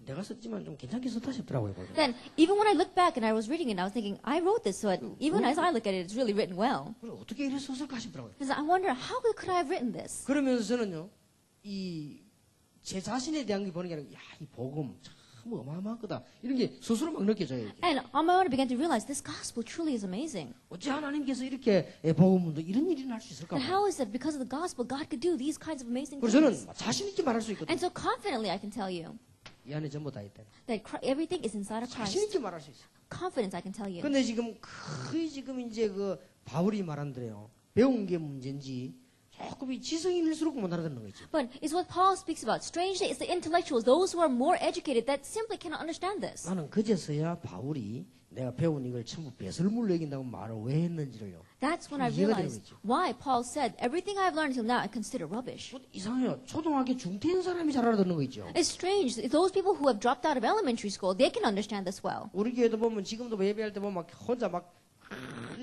내가 썼지만 좀 괜찮게 썼다 싶더라고요. 보니까. Then, even when I look back and I was reading it, I was thinking, I wrote this, so even as I look at it, it's really written well. 그래 어떻게 이래 썼을까 싶더라고요. Because I wonder, how could I have written this? 그러면서 저는요, 제 자신에 대한 게 보는 게 아니라, 이 복음, 참 어마어마한 거다. 이런 게 스스로 막 느껴져요. 이게. And on my own, I began to realize this gospel truly is amazing. 어찌 하나님께서 이렇게 복음도 이런 일이 날 수 있을까? And how is that because of the gospel, God could do these kinds of amazing 그래서 저는 things? 자신 있게 말할 수 있거든요. And so confidently, I can tell you 이 안에 전부 다 있다. that everything is inside of 자신 Christ. 있게 말할 수 있어. Confidence, I can tell you. 근데 지금 거의 지금 이제 그 바울이 말한 대로 배운 게 문제인지 조금 이 지성인일수록 못 알아듣는 거지. But it's what Paul speaks about. Strangely, it's the intellectuals, those who are more educated, that simply cannot understand this. 나는 그제서야 바울이 내가 배운 이걸 전부 배설물로 여긴다고 말을 왜 했는지를요. That's when I 이해가 되는 realized 거지. why Paul said, everything I've learned until now I consider rubbish. 뭐 이상해요. 초등학교 중퇴인 사람이 잘 알아듣는 거 있죠. It's strange. Those people who have dropped out of elementary school, they can understand this well. 우리 교회도 보면 지금도 예배할 때 보면 막 혼자 막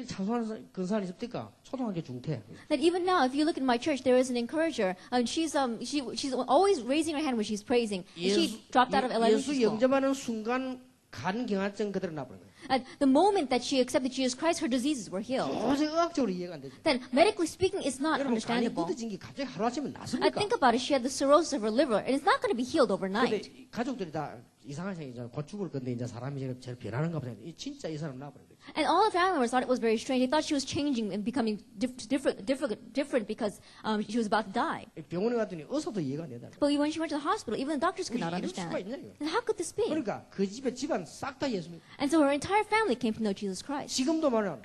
찬송하는 근사한 있습니까? 초등학교 중퇴. That even now, if you look at my church, there is an encourager. She's always raising her hand when she's praising. And she dropped out of 예수 elementary school. 영접하는 순간 간 경화증 그대로 나버린 거예요. At the moment that she accepted Jesus Christ, her diseases were healed. 도저히 의학적으로 이해가 안 되죠. Then, medically speaking, it's not 여러분 간이 understandable. 굳어진 게 갑자기 하루아침에 I 났습니까? think about it. She had the cirrhosis of her liver, and it's not going to be healed overnight. 근데 가족들이 다 이상한 생각이 이제 곧 죽을 건데 이제 사람이 제일 변하는가 보다. 진짜 이 사람 나버린 거예요. And all the family members thought it was very strange. They thought she was changing and becoming different because she was about to die. 병원에 갔더니 의사도 이해가 안 된다. But when she went to the hospital, even the doctors could not 이럴 수가 understand. 있냐 이거. And how could this be? 그러니까 그 집에 집안 싹 다 예수님. And so her entire family came to know Jesus Christ. 지금도 말이야.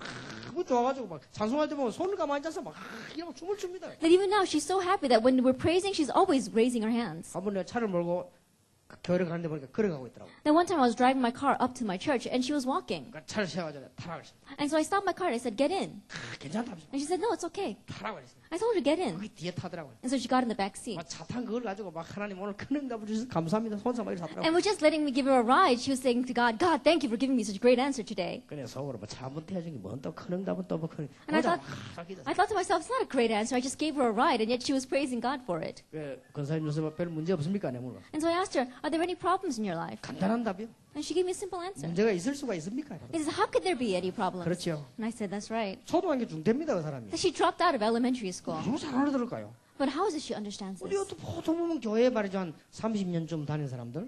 너무 좋아가지고 막 찬송할 때 보면 손을 가만히 앉아서 막 이러고 춤을 춥니다. That even now she's so happy that when we're praising, she's always raising her hands. 한번 내가 차를 몰고 교회를 가는데 보니까 걸어가고 있더라고. Then one time I was driving my car up to my church, and she was walking. 그러니까 차를 세워가지고 타라고 했어. And so I stopped my car and I said, "Get in." 괜찮다. And she said, "No, it's okay." 타라고 했어. I told her to get in. 거기 뒤에 타더라고요. And so she got in the back seat. 차 탄 그걸 가지고 막 하나님 오늘 큰 응답 주셔서 감사합니다. 손사 막 이렇게 And 하더라고. we're just letting me give her a ride. She was saying to God, "God, thank you for giving me such a great answer today." 그래 속으로 뭐차 한번 태워준 게뭔또큰 응답은 또 뭐 큰. And I thought to myself, it's not a great answer. I just gave her a ride, and yet she was praising God for it. 권사님 요새 별 문제 없습니까? 내 물어. And so I asked her, "Are there any problems in your life?" 간단한 답이요. And she gave me a simple answer. 문제가 있을 수가 있습니까? He says, "How could there be any problems?" 그렇죠. And I said, "That's right." 초등학교 중퇴입니다 그 사람이. That she dropped out of elementary school. 누구 잘 알아들을까요? But how is it she understands 우리 this? 또 보통 보면 교회에 말이죠 한 30년쯤 다닌 사람들,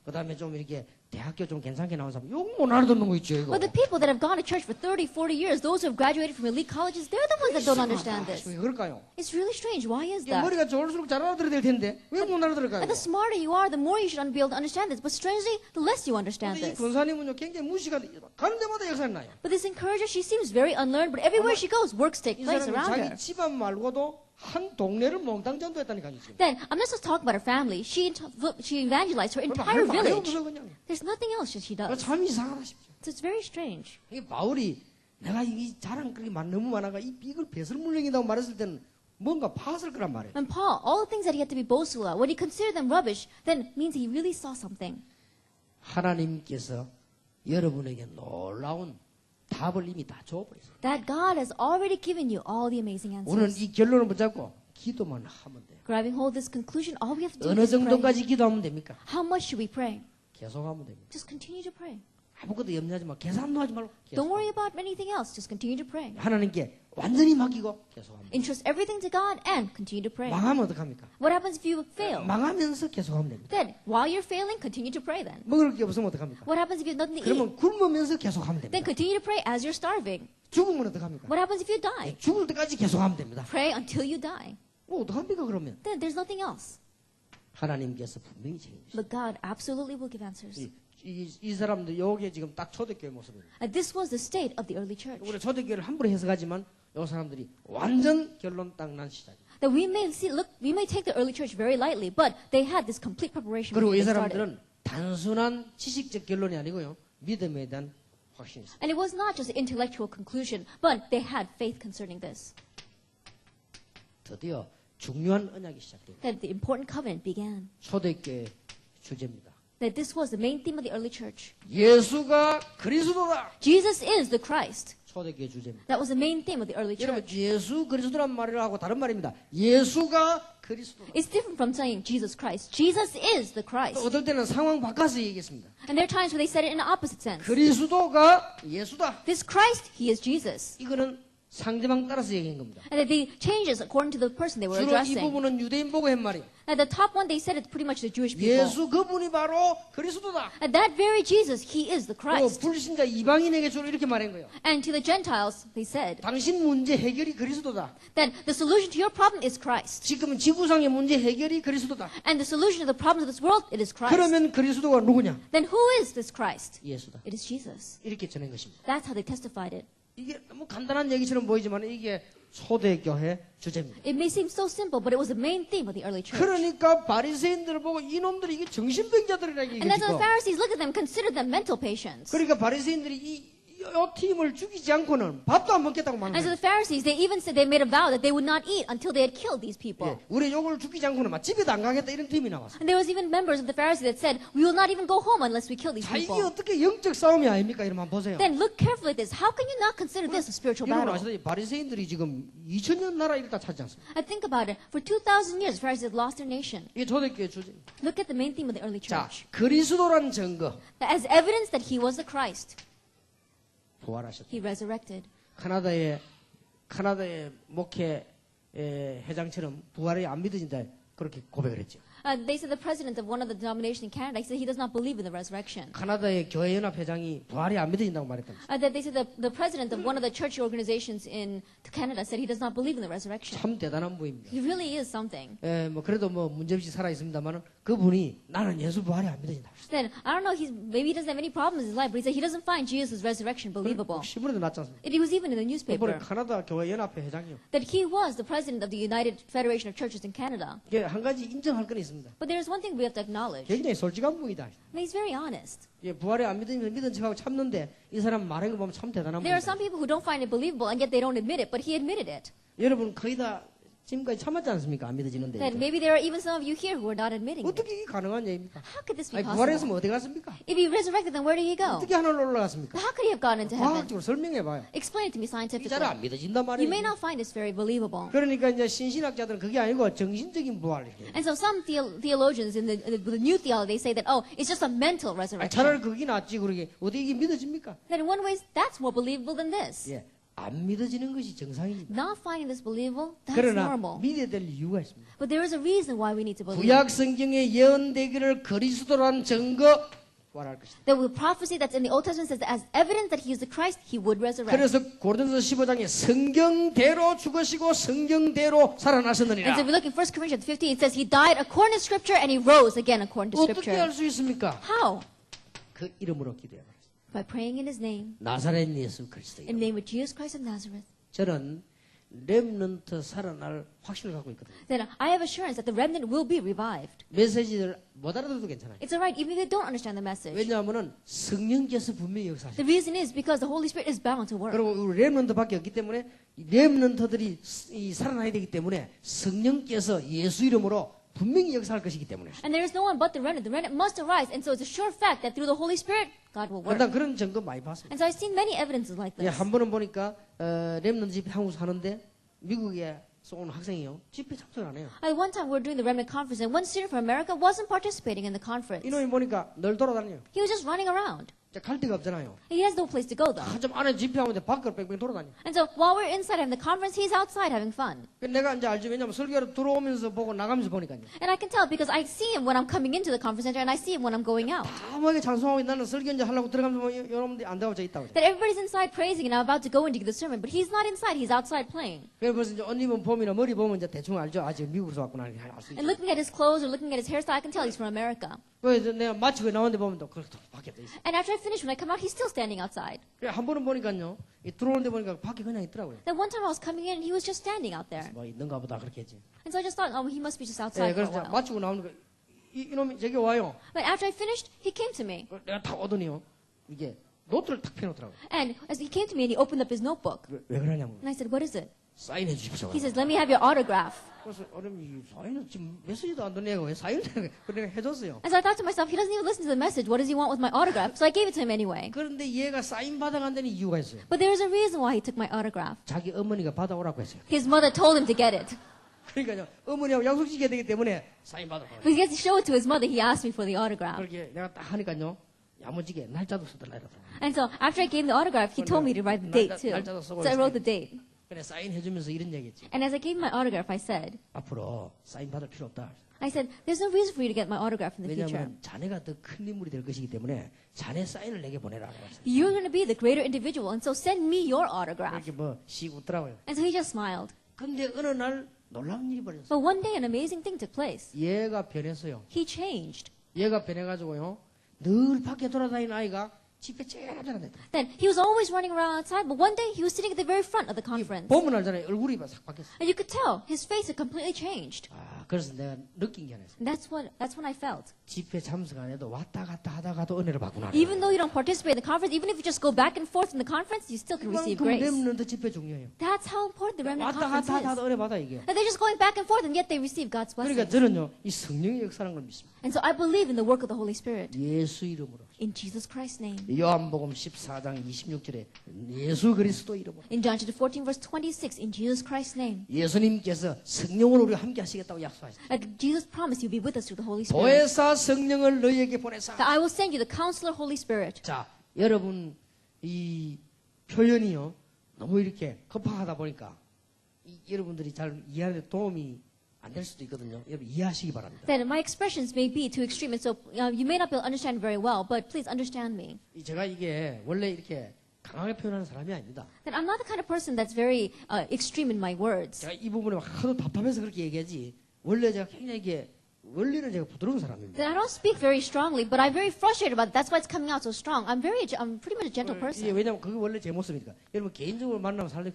그 다음에 좀 이렇게 대학교 좀 괜찮게 나온 사람, 이거 못 알아듣는 거 있죠 이거. But the people that have gone to church for 30, 40 years, those who have graduated from elite colleges, they're the ones that don't understand this. 왜 그럴까요? It's really strange. Why is 이게 that? 머리가 좋을수록 잘 알아들어야 될 텐데 왜 못 알아들을까요? And the smarter you are, the more you should be able to understand this. But strangely, the less you understand 근데 이 this. 권사님은요 굉장히 무시가 가는 데마다 역사는 나요. But this encourager, she seems very unlearned, but everywhere she goes, works take 이 place 사람이 around 자기 her. 집안 말고도 한 동네를 몽땅 전도했다니까요 지금. Then, I'm not just talking about her family. She evangelized her entire 할 말이 village. 없어 그냥. There's nothing else that she 그거 does. 참 이상하다 싶죠. So it's very strange. 이게 바울이 내가 이 자랑 그렇게 너무 많아가 이걸 배설물령이라고 말했을 때는 뭔가 봤을 거란 말이에요. And Paul, all the things that he had to be boastful about, when he considered them rubbish, then means he really saw something. 하나님께서 여러분에게 놀라운 답을 이미 다 줘버렸어요. That God has already given you all the amazing 오늘 answers. 이 결론을 붙잡고 기도만 하면 돼요. Grabbing hold of this conclusion, all we have to do 어느 is pray. 정도까지 기도하면 됩니까? How much should we pray? 계속하면 됩니다. Just continue to pray. 아무것도 염려하지 마. 계산도 하지 말고 Don't 계속. worry about anything else. Just continue to pray. 하나님께 완전히 맡기고 계속하면 됩니다. Entrust everything to God and continue to pray. 망하면 어떡합니까? What happens if you fail? 망하면서 계속하면 됩니다. Then, while you're failing, continue to pray then. 먹을 게 없으면 어떡합니까? What happens if you have nothing to eat? 그러면 굶으면서 계속하면 Then 됩니다. continue to pray as you're starving. 죽으면 어떡합니까? What happens if you die? 죽을 때까지 계속하면 됩니다. Pray until you die. 뭐 어떡합니까 그러면? Then there's nothing else. 하나님께서 분명히 책임지십니다. But God absolutely will give answers. 이 사람들 요게 지금 딱 초대교회 모습입니다. And this was the state of the early church. 우리 초대교회를 함부로 해석하지만 요 사람들이 완전 결론 딱 난 시작이에요. That we may see, look, we may take the early church very lightly, but they had this complete preparation 그리고 before 이 they started. 사람들은 단순한 지식적 결론이 아니고요. 믿음에 대한 확신이 있어요. And it was not just an intellectual conclusion, but they had faith concerning this. 드디어 중요한 언약이 시작돼요. That the important covenant began. 초대교회 주제입니다. That this was the main theme of the early church. 예수가 그리스도다. Jesus is the Christ. 초대교회 주제입니다. That was the main theme of the early 여러분 church. 예수 그리스도란 말을 하고 다른 말입니다. 예수가 그리스도다. It's different from saying Jesus Christ. Jesus is the Christ. 또 어떨 때는 상황 바꿔서 얘기했습니다. And there are times where they said it in the opposite sense. 그리스도가 예수다. This Christ, he is Jesus. 이거는 상대방 따라서 얘기한 겁니다. And that they changes according to the person they were 주로 이 addressing. 부분은 유대인 보고 한 말이에요. At the top one, they said it pretty much to the Jewish people. 예수 그분이 바로 그리스도다. And that very Jesus, he is the 그리고 Christ. 불신자 이방인에게 주로 이렇게 말한 거예요. And to the Gentiles, they said 당신 문제 해결이 그리스도다. that the solution to your problem is Christ. 지금 지구상의 문제 해결이 그리스도다. And the solution to the problems of this world, it is Christ. 그러면 그리스도가 누구냐? Then who is this Christ? 예수다. It is Jesus. 이렇게 전한 것입니다. That's how they testified it. 이게 너무 간단한 얘기처럼 보이지만 이게 초대교회 주제입니다. It may seem so simple, but it was the main theme of the early church. 그러니까 바리새인들을 보고 이놈들이 이게 정신병자들이라 And that's why the 얘기했고, Pharisees look at them, consider them mental patients. 그러니까 바리새인들이 이 팀을 죽이지 않고는 밥도 안 먹겠다고 말하는 And so 거예요. the Pharisees, they even said they made a vow that they would not eat until they had killed these people. 예, 우리 요걸 죽이지 않고는 막 집에도 안 가겠다 이런 팀이 나왔어요. And there was even members of the Pharisees that said, we will not even go home unless we kill these 자, 이게 people. 어떻게 영적 싸움이 아닙니까? 이러면 한번 보세요. Then look carefully at this. How can you not consider this a spiritual 여러분 battle? 아시다시피 바리새인들이 지금 2000년 나라 이렇다 찾지 않습니까? I think about it. For 2,000 years, the Pharisees had lost their nation. 이게 초대교회 주제. Look at the main theme of the early 자, church. 그리스도라는 증거 As evidence that he was the Christ, 부활하셨다. he resurrected. 카나다의 목회 회장처럼 부활이 안 믿어진다 그렇게 고백을 했죠. They said the president of one of the denominations in Canada, he said he does not believe in the resurrection. 카나다의 교회 연합 회장이 부활이 안 믿어진다고 말했다. That they said the president of one of the church organizations in Canada said he does not believe in the resurrection. 참 대단한 분입니다. He really is something. 뭐 그래도 뭐 문제없이 살아 있습니다만은 그분이 나는 예수 부활이 안 믿어진다. Then I don't know. Maybe he doesn't have any problems in his life, but he said he doesn't find Jesus' resurrection believable. 신문에도 났지 않습니까? It was even in the 이번에 newspaper 카나다 교회 연합회 회장이요. that he was the president of the United Federation of Churches in Canada. 이게 한 가지 인정할 건 있습니다. But there is one thing we have to acknowledge. 굉장히 솔직한 분이다. And he's very honest. 예, 부활에 안 믿은 척하고 참는데 이 사람 말한 거 보면 참 대단한 There are 분이다. some people who don't find it believable, and yet they don't admit it, but he admitted it. 여러분 거의 다 지금까지 참았지 않습니까? 안 믿어지는데. Then maybe there are even some of you here who are not admitting it. 어떻게 이게 가능한 얘기입니까? How could this be 아니, 부활했으면 possible? 어디 갔습니까? If he resurrected, then where did he go? 어떻게 하늘로 올라갔습니까? How could he have gone into heaven? 과학적으로 설명해 봐요. Explain it to me 이 잘 scientifically. 안 믿어진단 You may 말이에요. not find this very believable. 그러니까 이제 신신학자들은 그게 아니고 정신적인 부활 이렇게. And so some theologians in the new theology, they say that, oh, it's just a mental 아니, resurrection. 차라리 그게 낫지 그러게 어디 이게 믿어집니까? Then in one way, that's more believable than this. 예, 안 믿어지는 것이 정상입니다. Not finding this believable, that's 그러나 normal. 믿어야 될 이유가 있습니다. But there is a reason why we need to believe. 구약 성경에 예언되기를 그리스도라는 증거 말할 것이다. The prophecy that's in the Old Testament says that as evidence that he is the Christ, he would resurrect. 그래서 고린도서 15장에 성경대로 죽으시고 성경대로 살아나셨느니라. And so if we look in 1 Corinthians 15, it says he died according to Scripture and he rose again according to 어떻게 Scripture. 할 수 있습니까? How? 그 이름으로 기도해 봐요. By praying in his name, 나사렛 예수 그리스도 in the name of Jesus Christ of Nazareth. 저는 렘넌트 살아날 확신을 갖고 있거든요. Then I have assurance that the remnant will be revived. 메시지를 못 알아들어도 괜찮아요. It's alright even if they don't understand the message. 왜냐하면 성령께서 분명히 역사하시죠. The reason is because the Holy Spirit is bound to work. 그리고 우리 렘넌트밖에 없기 때문에 이 렘넌트들이 이 살아나야 되기 때문에 성령께서 예수 이름으로 분명히 역사할 것이기 때문에. And there is no one but the remnant. The remnant must arise. And so it's a sure fact that through the Holy Spirit, God will work. 난 그런 증거 많이 봤습니다. And so I've seen many evidences like 예, this. 한 번은 보니까 렘넌트 집회 한국 사는데 미국에 온 학생이요 집회 참석을 안 해요. At one time we were doing the remnant conference and one student from America wasn't participating in the conference. 이놈이 보니까 늘 돌아다녀요. He was just running around. 갈 데가 없잖아요. He has no place to go though. 좀 안에 집회하는데 밖으로 뺑뺑 돌아다녀. And so while we're inside having the conference, he's outside having fun. 내가 이제 알죠. 왜냐면 설교를 들어오면서 보고 나가면서 보니까요. And I can tell because I see him when I'm coming into the conference center and I see him when I'm going out. 다음하게 장소하고 나는 설교 이제 하려고 들어가면서 뭐 여러분들이 안 들어가고 저 있다고. That everybody's inside praising and I'm about to go in to give the sermon, but he's not inside, he's outside playing. 그래서 이제 옷 입은 봄이나 머리 보면 이제 대충 알죠. 아직 미국에서 왔구나 알 수 있죠. And looking at his clothes or looking at his hairstyle, I can tell he's from America. 그래서 내가 마치고 나오는데 보면 또 그렇게 밖에 또 있어. And after I finish, when I come out, he's still standing outside. 그래 한 번은 보니까요. 들어오는데 보니까 밖에 그냥 있더라고요. Then one time I was coming in and he was just standing out there. 뭐 있는가 보다 그렇게 했지. And so I just thought, oh, he must be just 예, outside for a 그래서 while. 마치고 나오는 거 이놈이 저기 와요. But after I finished, he came to me. 내가 딱 오더니요. 이게 노트를 딱 펴놓더라고요. And as he came to me and he opened up his notebook. 왜 그러냐면 And I said, what is it? 사인해 주십시오. He says, let me have your autograph. 그래서 어른이 사인을 지금 메시지도 안 듣는 애가 왜 사인을 해? 그래서 내가 해줬어요. And so I thought to myself, he doesn't even listen to the message. What does he want with my autograph? So I gave it to him anyway. 그런데 얘가 사인 받아간다는 이유가 있어요. But there is a reason why he took my autograph. 자기 어머니가 받아오라고 했어요. His mother told him to get it. 그러니까요. 어머니하고 약속 지켜야 되기 때문에 사인 받아오라고. But he gets to show it to his mother. He asked me for the autograph. 그렇게 내가 딱 하니까요. 야무지게 날짜도 써달라 이러더라고요. And so after I gave him the autograph, he told me to write the date too. So I wrote the date. 그래 사인해주면서 이런 얘기했지. And as I gave my autograph, I said, 앞으로 사인 받을 필요 없다. I said, there's no reason for you to get my autograph in the future. 왜냐하면 자네가 더 큰 인물이 될 것이기 때문에 자네 사인을 내게 보내라. You're going to be the greater individual, and so send me your autograph. 이렇게 뭐씩 웃더라고요. And so he just smiled. 근데 어느 날 놀라운 일이 벌어졌어요. But one day, an amazing thing took place. 얘가 변했어요. He changed. 얘가 변해가지고요. 늘 밖에 돌아다니는 아이가 집에 제일 앞에 앉았다. Then he was always running around outside, but one day he was sitting at the very front of the conference. 보면 알잖아요. 얼굴이 싹 바뀌었어. And you could tell his face had completely changed. 아, 그래서 내가 느낀 게 하나 있어요. And that's when I felt. 집회 참석 안 해도 왔다 갔다 하다가도 은혜를 받구나. Even though you don't participate in the conference, even if you just go back and forth in the conference, you still can receive 그만큼 grace. 렘넌트 집회 중요해요. That's how important the remnant 왔다 conference 갔다 하다가 is. 은혜 받아 이게. And they're just going back and forth, and yet they receive God's 그러니까 blessing. 저는요 이 성령의 역사라는 걸 믿습니다. And so I believe in the work of the Holy Spirit. 예수 이름으로. In Jesus Christ's name. 요한복음 14장 26절에 예수 그리스도 이름으로. In John chapter 14, verse 26, in Jesus Christ's name. 예수님께서 성령으로 우리와 함께 하시겠다고 약속하셨어요. That Jesus promised you'll be with us through the Holy Spirit. 보혜사 성령을 너희에게 보내사. That I will send you the Counselor Holy Spirit. 자, 여러분 이 표현이요 너무 이렇게 급하다 보니까 여러분들이 잘 이해하는 데 도움이 안 될 수도 있거든요. 여러분 이해하시기 바랍니다. That my expressions may be too extreme, and so you may not be able to understand very well, but please understand me. 제가 이게 원래 이렇게 강하게 표현하는 사람이 아닙니다. That I'm not the kind of person that's very extreme in my words. 제가 이 부분에 하도 답답해서 그렇게 얘기하지 원래 제가 굉장히 이게 원래는 제가 부드러운 사람입니다. That I don't speak very strongly, but I'm very frustrated about it. That's why it's coming out so strong. I'm pretty much a gentle 이게 person. 왜냐면 그게 원래 제 모습이니까. 여러분 개인적으로 만나면 사람들이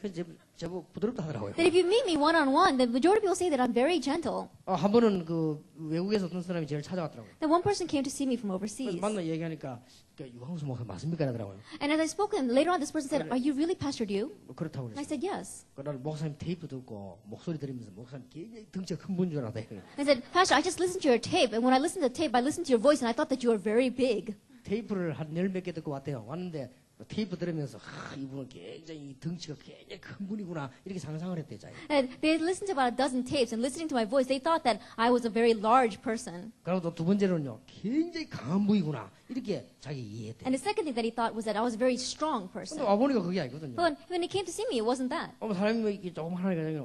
제법 부드럽다 하더라고요. That if you meet me one-on-one, the majority of people say that I'm very gentle. 한 번은 그 외국에서 어떤 사람이 저를 찾아왔더라고요. That one person came to see me from 그래서 overseas. 만나 얘기하니까 유광수 목사 맞습니까? 하더라고요. And as I spoke to him, later on this person said, are you really Pastor Dew? 그렇다고 And I 그랬어요. said, yes. 그날 목사님 테이프 듣고 목소리 들으면서 목사님 굉장히 덩치가 큰 분 줄 알았다. I said, Pastor, I just listened to your tape, and when I listened to the tape, I listened to your voice, and I thought that you were very big. 테이프를 한 10몇 개 듣고 왔대요. 왔는데 테이프 들으면서 이분은 굉장히 덩치가 굉장히 큰 분이구나 이렇게 상상을 했대요. 자기가. And they listened to about a dozen tapes, and listening to my voice, they thought that I was a very large person. 그리고 또 두 번째로는요. 굉장히 강한 분이구나 이렇게 자기 이해했대요. And the second thing that he thought was that I was a very strong 근데 person. 와보니까 그게 아니거든요. But when he came to see me, it wasn't that. 사람이 이렇게 조금 하니까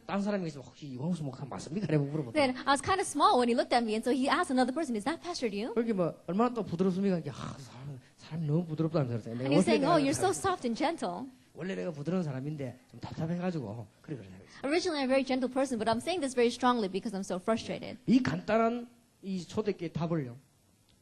딴 사람이 있으면 혹시 유광수 목사 맞습니까? 라고 물어보더라고요. Then I was kind of small when he looked at me, and so he asked another person, is that Pastor Dew? 그렇게 뭐 얼마나 또 부드럽습니까? 이게 사람이 너무 부드럽다는 소리 했어요. And he was saying, oh, you're so soft and gentle. 원래 내가 부드러운 사람인데 좀 답답해가지고 그래. Originally, I'm a very gentle person, but I'm saying this very strongly because I'm so frustrated. 이 간단한 이 초대교회 답을요.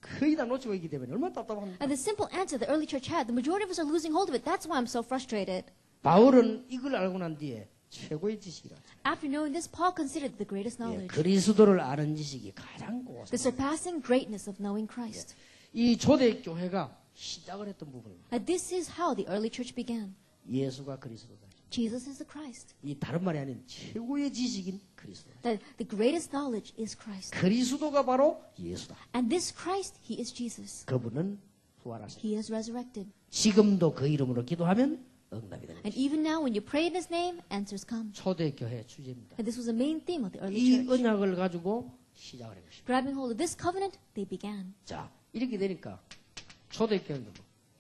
거의 다 놓치고 있기 때문에 얼마나 답답합니까? And the simple answer the early church had, the majority of us are losing hold of it. That's why I'm so frustrated. 바울은 이걸 알고 난 뒤에 최고의 지식이라. After knowing this, Paul considered the greatest knowledge, 그리스도를 아는 지식이 가장 the 고상. surpassing greatness of knowing Christ. 이 초대교회가 시작을 했던 부분입니다. And this is how the early church began. 예수가 그리스도다. Jesus is the Christ. 이 다른 말이 아닌 최고의 지식인 그리스도. That the greatest knowledge is Christ. 그리스도가 바로 예수다. And this Christ, he is Jesus. 그분은 부활하셨다. He is resurrected. 지금도 그 이름으로 기도하면 응답이 됩니다. And even now, when you pray in his name, answers come. 초대교회 주제입니다. And this was the main theme of the early 이 church. 언약을 가지고 시작을 한 것입니다. Grabbing hold of this covenant, they began. 자, 이렇게 되니까 초대교회는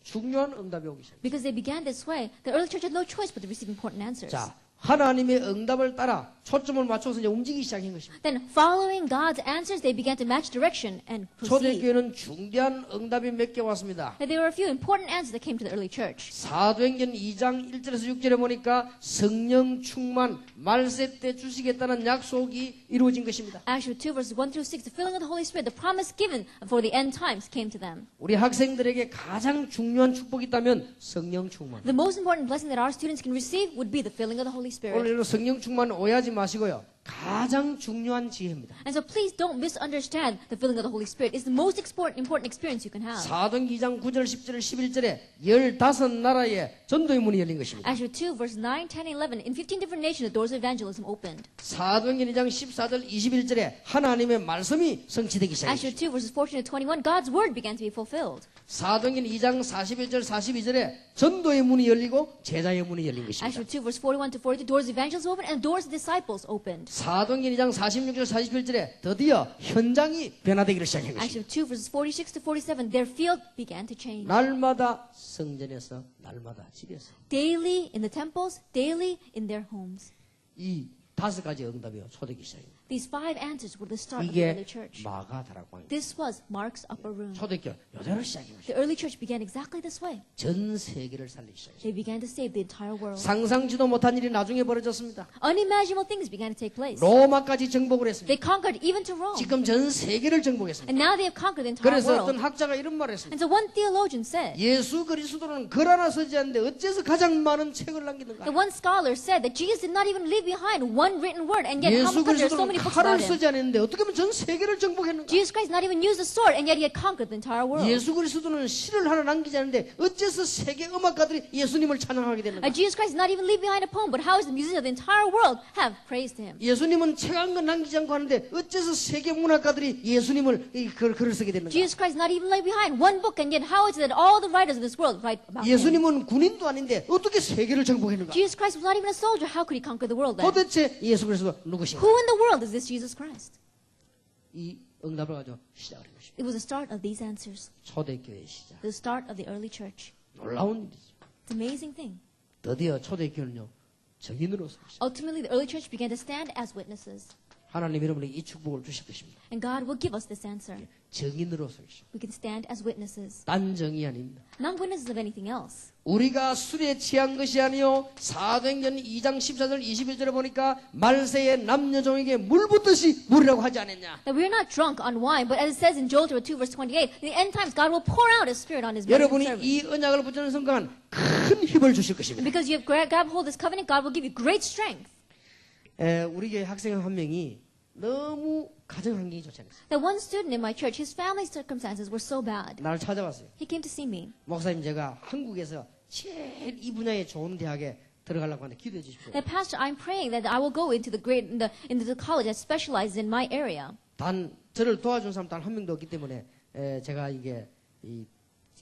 중요한 응답이 오기 시작합니다. Because they began this way, the early church had no choice but to receive important answers. 자, 하나님의 응답을 따라 초점을 맞춰서 이제 움직이기 시작한 것입니다. Then, following God's answers, they began to match direction and proceed. 초대교회는 중대한 응답이 몇 개 왔습니다. And there were a few important answers that came to the early church. 사도행전 2장 1절에서 6절에 보니까 성령 충만 말세 때 주시겠다는 약속이 이루어진 것입니다. Acts 2 verses 1 through 6, the filling of the Holy Spirit, the promise given for the end times came to them. 우리 학생들에게 가장 중요한 축복이 있다면 성령 충만. The most important blessing that our students can receive would be the filling of the Holy Spirit. 오늘 성령 충만 오해하지 마시고요. 가장 중요한 지혜입니다. And so please don't misunderstand the filling of the Holy Spirit. It's the most important experience you can have. 사도행전 2장 9절 10절 11절에 15나라에 전도의 문이 열린 것입니다. Acts 2 verse 9, 10, 11, in 15 different nations the doors of evangelism opened. 사도행전 2장 14절 21절에 하나님의 말씀이 성취되기 Acts 시작했습니다. 2 verses 14 to 21, God's word began to be fulfilled. 사도행전 2장 41절 42절에 전도의 문이 열리고 제자의 문이 열린 것입니다. Acts 2, verse 41 to 42, doors of evangelists opened and doors of disciples opened. 사도행전 2장 46절 47절에 드디어 현장이 변화되기를 시작한 Acts 것입니다. 2, verses 46 to 47, their field began to change. 날마다 성전에서 날마다 집에서 Daily in the temples, daily in their homes. 이 5가지 응답이요 초대기 시작입니다. These 5 answers were the start of the early 이게 church. 마가 다락방입니다. This was Mark's upper room. 초대교 요대로 시작인 것입니다. The early church began exactly this way. 전 세계를 살리기 시작했습니다. They began to save the entire world. 상상지도 못한 일이 나중에 벌어졌습니다. Unimaginable things began to take place. 로마까지 정복을 했습니다. They conquered even to Rome. 지금 전 세계를 정복했습니다. And now they have conquered the entire 그래서 어떤 world. 학자가 이런 말을 했습니다. And so one theologian said, 예수 그리스도는 글 하나 쓰지 않는데 어째서 가장 많은 책을 남기는가? the one scholar said that Jesus did not even leave behind one written word, and yet how 예수 come there's so 그리스도는 many books 칼을 about him? 쓰지 않았는데 어떻게 보면 전 세계를 정복했는가? Jesus Christ not even used a sword, and yet he had conquered the entire world. 예수 그리스도는 시를 하나 남기지 않는데 어째서 세계 음악가들이 예수님을 찬양하게 되는가? Jesus Christ did not even leave behind a poem, but how is the musicians of the entire world have praised him? 예수님은 책 한 권 남기지 않고 하는데 어째서 세계 문학가들이 예수님을 글을 쓰게 되는가? Jesus Christ not even leave behind one book, and yet how is it that all the writers of this world write about him? 예수님은 군인도 아닌데 어떻게 세계를 정복했는가? Jesus Christ was not even a soldier. How could he conquer the world then? 도대체 예수 그리스도 누구신가? Who in the world is this Jesus Christ? 이 응답을 가지고 시작을 한 것입니다. It was the start of these answers, 초대교회의 시작. the start of the early church. 놀라운 일이죠. It's an amazing thing. 드디어 초대교회는요 증인으로 서기 시작. Ultimately, the early church began to stand as witnesses. 하나님 여러분에게 이 축복을 주실 것입니다. And God will give us this answer. 증인으로 서기 시작. We can stand as witnesses. 딴 정이 아닙니다. Not witnesses of anything else. 우리가 술에 취한 것이 아니요 사도행전 2장 14절 21절에 보니까 말세의 남녀종에게 물 붓듯이 물이라고 하지 않았냐? That we are not drunk on wine, but as it says in Joel 2 verse 28, in the end times God will pour out His Spirit on His men and 여러분이 servants. 이 언약을 붙드는 순간 큰 힘을 주실 And 것입니다. because you have grabbed hold of this covenant, God will give you great strength. 우리 교회 학생 한 명이 너무 가정 환경이 좋지 않았어요. That one student in my church, his family circumstances were so bad. 나를 찾아왔어요. He came to see me. 목사님 제가 한국에서 제일 이 분야에 좋은 대학에 들어가려고 하는데 기도해 주십시오. That pastor, I'm praying that I will go into the college that specializes in my area. 단 저를 도와준 사람 단 한 명도 없기 때문에 제가 이게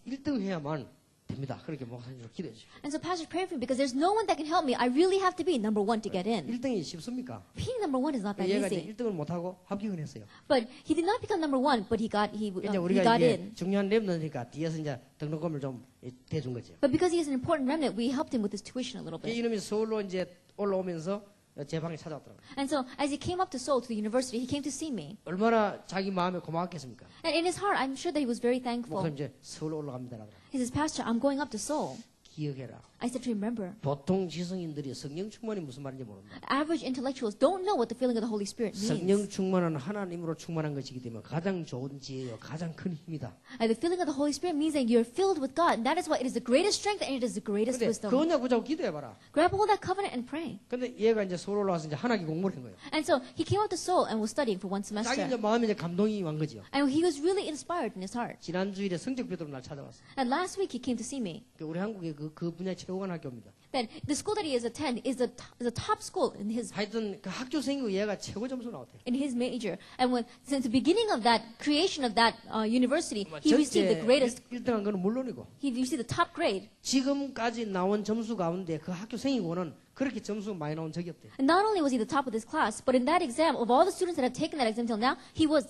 1등 해야만 됩니다. 그렇게 목사님으로 기도해 주십시오. And so pastor prayed for me because there's no one that can help me. I really have to be number one to get in. 1등이 쉽습니까? Being number one is not that 얘가 이제 easy. 1등을 못하고 합격을 했어요. But he did not become number one, but he got 이제 he 우리가 got 이게 in. 중요한 랩너니까 뒤에서 이제 등록금을 좀 대준 거죠. But because he is an important remnant, we helped him with his tuition a little bit. 이놈이 서울로 이제 올라오면서 제 방에 찾아왔더라고요. And so as he came up to Seoul to the university, he came to see me. 얼마나 자기 마음에 고마웠겠습니까? And in his heart, I'm sure that he was very thankful. 목사님 이제 서울 올라갑니다라고. He says, Pastor, I'm going up to Seoul. 기억해라. I said to him, remember, 보통 지성인들이 성령 충만이 무슨 말인지 모릅니다. average intellectuals don't know what the feeling of the Holy Spirit 성령 means. 충만은 하나님으로 충만한 것이기 때문에 가장 좋은 지혜요, 가장 큰 힘이다. And the feeling of the Holy Spirit means that you're filled with God. And that is why it is the greatest strength and it is the greatest 근데 wisdom. 그 언약 붙잡고 기도해봐라. Grab hold of that covenant and pray. 근데 얘가 이제 서울 올라와서 이제 한학기 공부를 한 거예요. And so he came up to Seoul and was studying for one 자기 semester. 이제 마음에 이제 감동이 온 거죠. And he was really inspired in his heart. 지난 주일에 성적표도로 날 찾아왔어. And last week he came to see me. 우리 한국의 그 분야 최고관 학교입니다. That the school that he is attend is a top school in 하여튼 그 학교생이고 얘가 최고 점수 나왔대. his major. And since the beginning of that creation of that university, he received the greatest. 1등한 거는 물론이고 He received the top grade. 지금까지 나온 점수 가운데 그 학교생이고는 그렇게 점수 많이 나온 적이 없대. And not only was he the top of his class, but in that exam, of all the students that have taken that exam till now, he was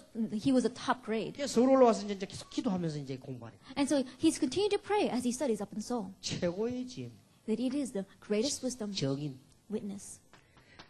a top grade. 서울 올라와서 이제 계속 기도하면서 이제 공부하네. And so he's continued to pray as he studies up in Seoul. 최고의 지혜. That it is the greatest wisdom. 정인. Witness.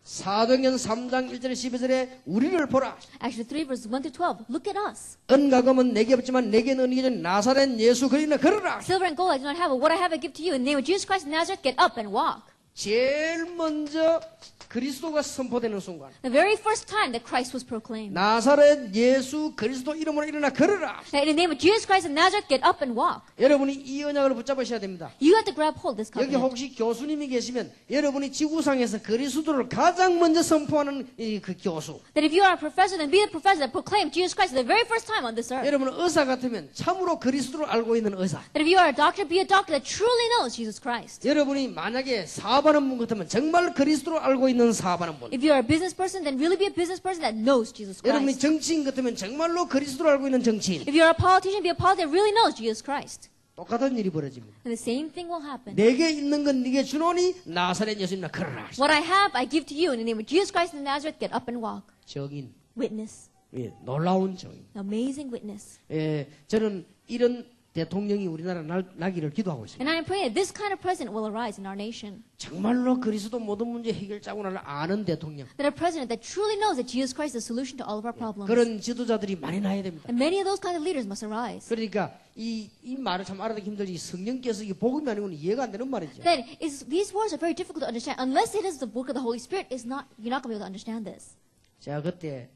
사도행전 3장 1절 12절에 우리를 보라. Actually, 3 verses 1 to 12. Look at us. 은과 금은 내게 없지만 내게는 은이 전 나사렛 예수 그리스도 걸어라. Silver and gold I do not have, but what I have I give to you. In the name of Jesus Christ of Nazareth, get up and walk. 제일 먼저 그리스도가 선포되는 순간 The very first time that Christ was proclaimed. 나사렛 예수 그리스도 이름으로 일어나 걸어라. That in the name of Jesus Christ of Nazareth, get up and walk. 여러분이 이 언약을 붙잡으셔야 됩니다. You have to grab hold of this 여기 covenant. 혹시 교수님이 계시면 여러분이 지구상에서 그리스도를 가장 먼저 선포하는 그 교수. That if you are a professor, then be the professor that proclaims Jesus Christ for the very first time on this earth. 여러분 의사 같으면 참으로 그리스도를 알고 있는 의사. That if you are a doctor, be a doctor that truly knows Jesus Christ. 여러분이 만약에 사업을 사업하는 분 같으면 정말 그리스도를 알고 있는 사업하는 분. If you're a business person, then really be a business person that knows Jesus 여러분이 Christ. 정치인 같으면 정말로 그리스도를 알고 있는 정치인. If you're a politician, be a politician that really knows Jesus Christ. 똑같은 일이 벌어집니다. And the same thing will happen. 내게 있는 건 네게 주노니 나사렛 예수님나 걸어라. What I have, I give to you. In the name of Jesus Christ of Nazareth, get up and walk. 정인. Witness. 예, 놀라운 정인. Amazing witness. 예, 저는 이런 대통령이 우리나라 나기를 기도하고 있습니다. And I am praying that this kind of president will arise in our nation. 정말로 그리스도 모든 문제 해결자구나를 아는 대통령. That a president that truly knows that Jesus Christ is the solution to all of our problems. 그런 지도자들이 많이 나야 됩니다. And many of those kind of leaders must arise. 그러니까 이 말을 참 알아듣기 힘들지 성령께서 이게 복음이 아니고는 이해가 안 되는 말이죠. Then these words are very difficult to understand. Unless it is the work of the Holy Spirit, you're not going to be able to understand this. 제가 그때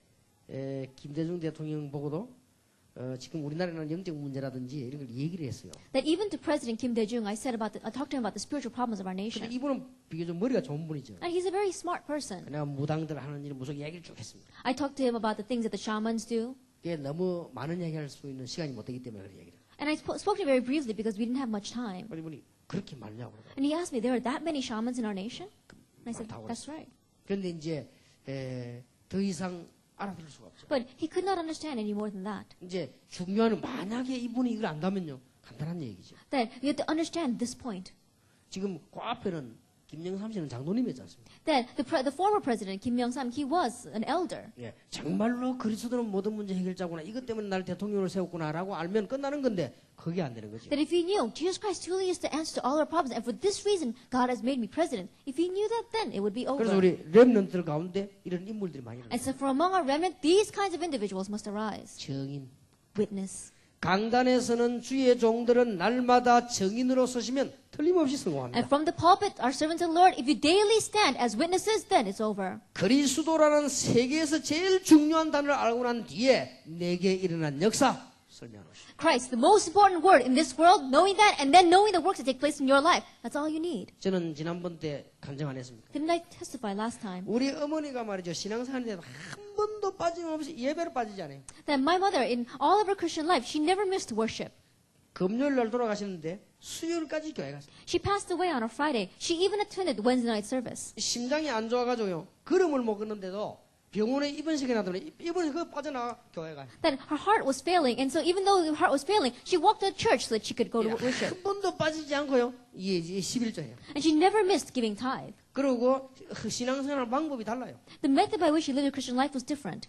김대중 대통령 보고도 지금 우리나라는 영적 문제라든지 이런 걸 얘기를 했어요. That even to President Kim Dae-jung, I talked to him about the spiritual problems of our 근데 nation. 이분은 비교적 머리가 좋은 분이죠. And he's a very smart person. 내가 무당들 하는 일 무속 이야기를 쭉 했습니다. I talked to him about the things that the shamans do. 그게 너무 많은 이야기할 수 있는 시간이 못 되기 때문에 그런 얘기를. And I spoke to him very briefly because we didn't have much time. 그래서 이분이 그렇게 많냐고 그러더라고요. And he asked me, there are that many shamans in our nation? And I said, that's right. 그런데 이제 더 이상 알아들을 수가 없죠. But he could not understand any more than that. 이제 중요한 건 만약에 이분이 이걸 안다면요. 간단한 얘기죠. That we have to understand this point. 지금 그 앞에는 김영삼 씨는 장로님이었지 않습니까? That the former president, Kim Young-sam, he was an elder. 예, 정말로 그리스도는 모든 문제 해결자구나. 이것 때문에 날 대통령으로 세웠구나라고 알면 끝나는 건데 그게 안 되는 거죠. That if he knew Jesus Christ truly is the answer to all our problems, and for this reason God has made me president, if he knew that, then it would be 그래서 over. 우리 렘넌트들 가운데 이런 인물들이 많이 일어나요. And so for among our remnant, these kinds of individuals must arise. 정인. Witness. 강단에서는 주의 종들은 날마다 정인으로 서시면 틀림없이 성공합니다. And from the pulpit, our servants of the Lord, if you daily stand as witnesses, then it's over. 그리스도라는 세계에서 제일 중요한 단어를 알고 난 뒤에 내게 일어난 역사 설명하시오. Christ, the most important word in this world, knowing that, and then knowing the works that take place in your life. That's all you need. 저는 지난번 때 간증 안 했습니까? Didn't I testify last time? 우리 어머니가 말이죠. 신앙생활에 한 번도 빠짐없이 예배를 빠지지 않아요. That my mother, in all of her Christian life, she never missed worship. 금요일 날 돌아가시는데 수요일까지 교회 갔어요. She passed away on a Friday. She even attended Wednesday night service. 심장이 안 좋아가지고요. 걸음을 못 걷는데도 병원에 입원시켜 놨더니 입원해서 그거 빠져나가 교회 가요. That her heart was failing, and so even though her heart was failing, she walked to church so that she could go to worship. 한 번도 빠지지 않고요. 이게 11조예요. And she never missed giving tithe. 그리고 신앙생활 방법이 달라요. The method by which she lived her Christian life was different.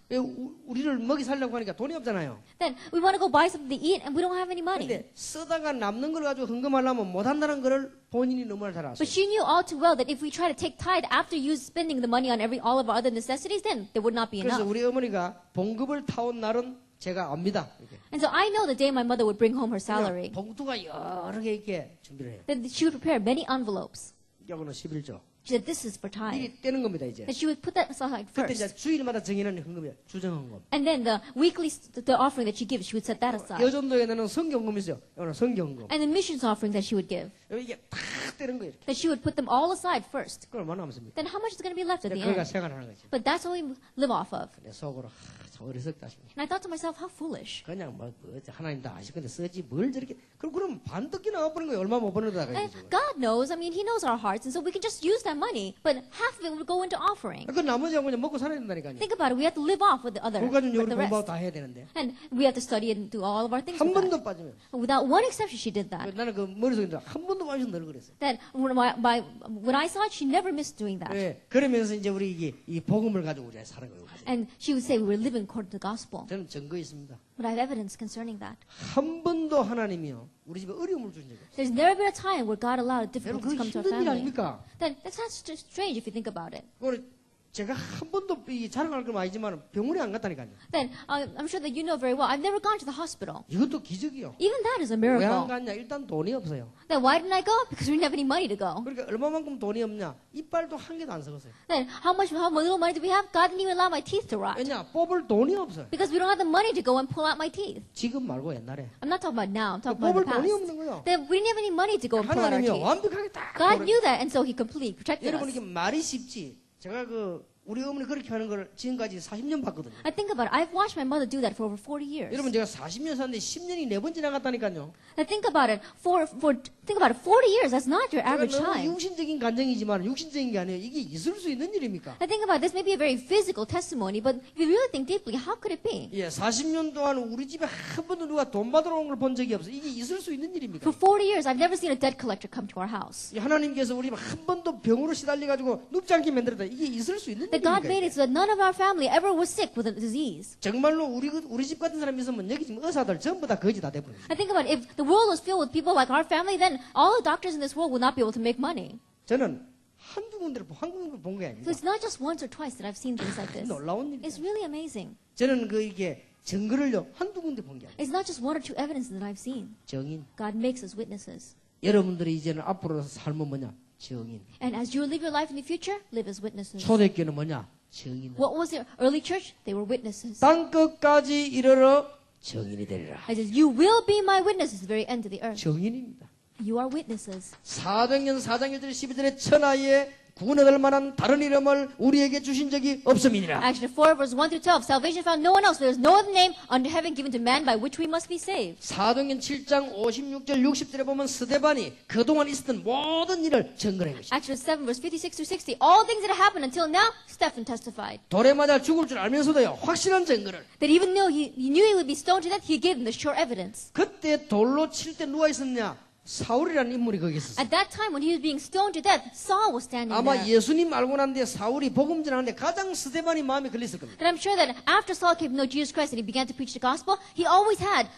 우리를 먹이 살려고 하니까 돈이 없잖아요. Then we want to go buy something to eat, and we don't have any money. 근데 쓰다가 남는 걸 가지고 헌금하려면 못한다는 거를 본인이 너무 잘 알았어요. But she knew all too well that if we try to take tithe after you spending the money on all of our other necessities, then there would not be 그래서 enough. 우리 어머니가 봉급을 타온 날은 제가 압니다. 이렇게. And so I know the day my mother would bring home her salary, 봉투가 여러 개 이렇게 준비를 해요. that she would prepare many envelopes. 이거는 11조. She said, this is for tithe. 미리 떼는 겁니다 이제. That she would put that aside 그때 이제 first. 주일마다 정해놓은 헌금이에요. 주정헌금. And then the weekly, the offering that she gives, she would set that aside. 여전도에는 성경헌금이 있어요. 이거는 성경헌금. And the missions offering that she would give, 이게 다 떼는 거예요. 이렇게. that she would put them all aside first. 그걸 얼마나 남습니까? Then how much is going to be left at the 그러니까 end? 생활하는 거지. But that's what we live off of. 내 속으로 참 어리석다 싶어. And I thought to myself, how foolish. 그냥 뭐 하나님 다 아실 건데 쓰지 뭘 저렇게 그럼 반떡이 나와버린 거예요. 얼마 못 버는다가 And 이거죠. God knows, I mean, He knows our hearts, and so we can just use that money, but half of it would go into offering. 그 나머지하고 그냥 먹고 살아야 된다니까요. Think about it, we have to live off with the other, 그거는 with 우리 the 공부하고 rest. 다 해야 되는데 And we have to study and do all of our things 한 with that. 번도 빠지면 Without one exception, she did that. 나는 그 머릿속에 한 번도 빠지면 늘 그랬어요. That when I saw it, she never missed doing that. 예, 그러면서 이제 우리 이 복음을 가지고 우리가 사는 거예요. And she would say we were living according to the gospel. 저는 증거 있습니다. But I have evidence concerning that. 한 번도 하나님이요 우리 집에 어려움을 주신 적이 없어요. There's never been a time where God allowed 여러분 difficulties to 그게 come to our 힘든 일 family. 아닙니까? Then that's not strange if you think about it. 그걸 제가 한 번도 이 자랑할 건 아니지만 병원에 안 갔다니까요. Then I'm sure that you know very well. I've never gone to the hospital. 이것도 기적이요. Even that is a 왜 안 miracle. 갔냐? 일단 돈이 없어요. Then why didn't I go? Because we didn't have any money to go. 그러니까 얼마만큼 돈이 없냐? 이빨도 한 개도 안 썩었어요. Then how little money do we have? God didn't even allow my teeth to rot. 왜냐? 뽑을 돈이 없어요. Because we don't have the money to go and pull out my teeth. 지금 말고 옛날에. I'm not talking about now. I'm talking 뽑을 about 돈이 the 없는 past. 거예요. Then we didn't have any money to go and pull out our 하나님이 teeth. 완벽하게 딱. God knew that, and so He completely protected 여러분 us. 이게 말이 쉽지. 제가 그 우리 어머니 그렇게 하는 걸 지금까지 40년 봤거든요. I think about it. I've watched my mother do that for over 40 years. 여러분 제가 40년 살는데 10년이 4번 지나갔다니까요. I think about it. Think about it. 40 years. That's not your 제가 average 너무 time. 육신적인 감정이지만 육신적인 게 아니에요. 이게 있을 수 있는 일입니까? I think about it. This may be a very physical testimony, but if you really think deeply, how could it be? 예, 40년 동안 우리 집에 한 번도 누가 돈 받으러 온 걸 본 적이 없어요. 이게 있을 수 있는 일입니까? For 40 years, I've never seen a debt collector come to our house. 이 하나님께서 우리 한 번도 병으로 시달려 가지고 눕지 않게 만들었다. 이게 있을 수 있는 That God made 일입니까? it so that none of our family ever was sick with a disease. 정말로 우리 집 같은 사람이 있으면 여기 지금 의사들 전부 다 거지 다 돼버려요. I think about it. If the world was filled with people like our family, then all the doctors in this world would not be able to make money. 저는 한두 군데를 본 게 So 아닙니다. it's not just once or twice that I've seen things like this. 놀라운 일이에요. It's really amazing. 저는 이게 증거를요 한두 군데 본 게 아니에요. It's not just one or two evidences that I've seen. 정인. God makes us witnesses. 여러분들이 이제는 앞으로 삶은 뭐냐? 정인. And as you live your life in the future, live as witnesses. 초대교회는 뭐냐? 정인. What was the early church? They were witnesses. 땅 끝까지 이르러 정인이 되리라. It says, you will be my witnesses to the very end of the earth. 정인입니다. You are witnesses. 사도행전 4장 1절 12절에 천하에 구원받을 만한 다른 이름을 우리에게 주신 적이 없음이니라. Action 4, verse 1 through 12. Salvation found no one else. There is no other name under heaven given to man by which we must be saved. 사도행전 7장 56절 60절에 보면 스데반이 그동안 있었던 모든 일을 증거한 것이다. Acts 7, verse 56 through 60. All things that have happened until now, Stephen testified. 돌에 맞아 죽을 줄 알면서도요 확실한 증거를. That even though he knew he would be stoned to death, he gave them the sure evidence. 그때 돌로 칠 때 누가 있었냐? 사울이라는 인물이 거기 있었어요. At that time, when he was being stoned to death, Saul was standing 아마 there. 예수님 알고 난 뒤에 사울이 복음 전하는데 가장 스데반이 마음에 걸렸을 겁니다. And I'm sure that after Saul came to know Jesus Christ and he began to preach the gospel, he always had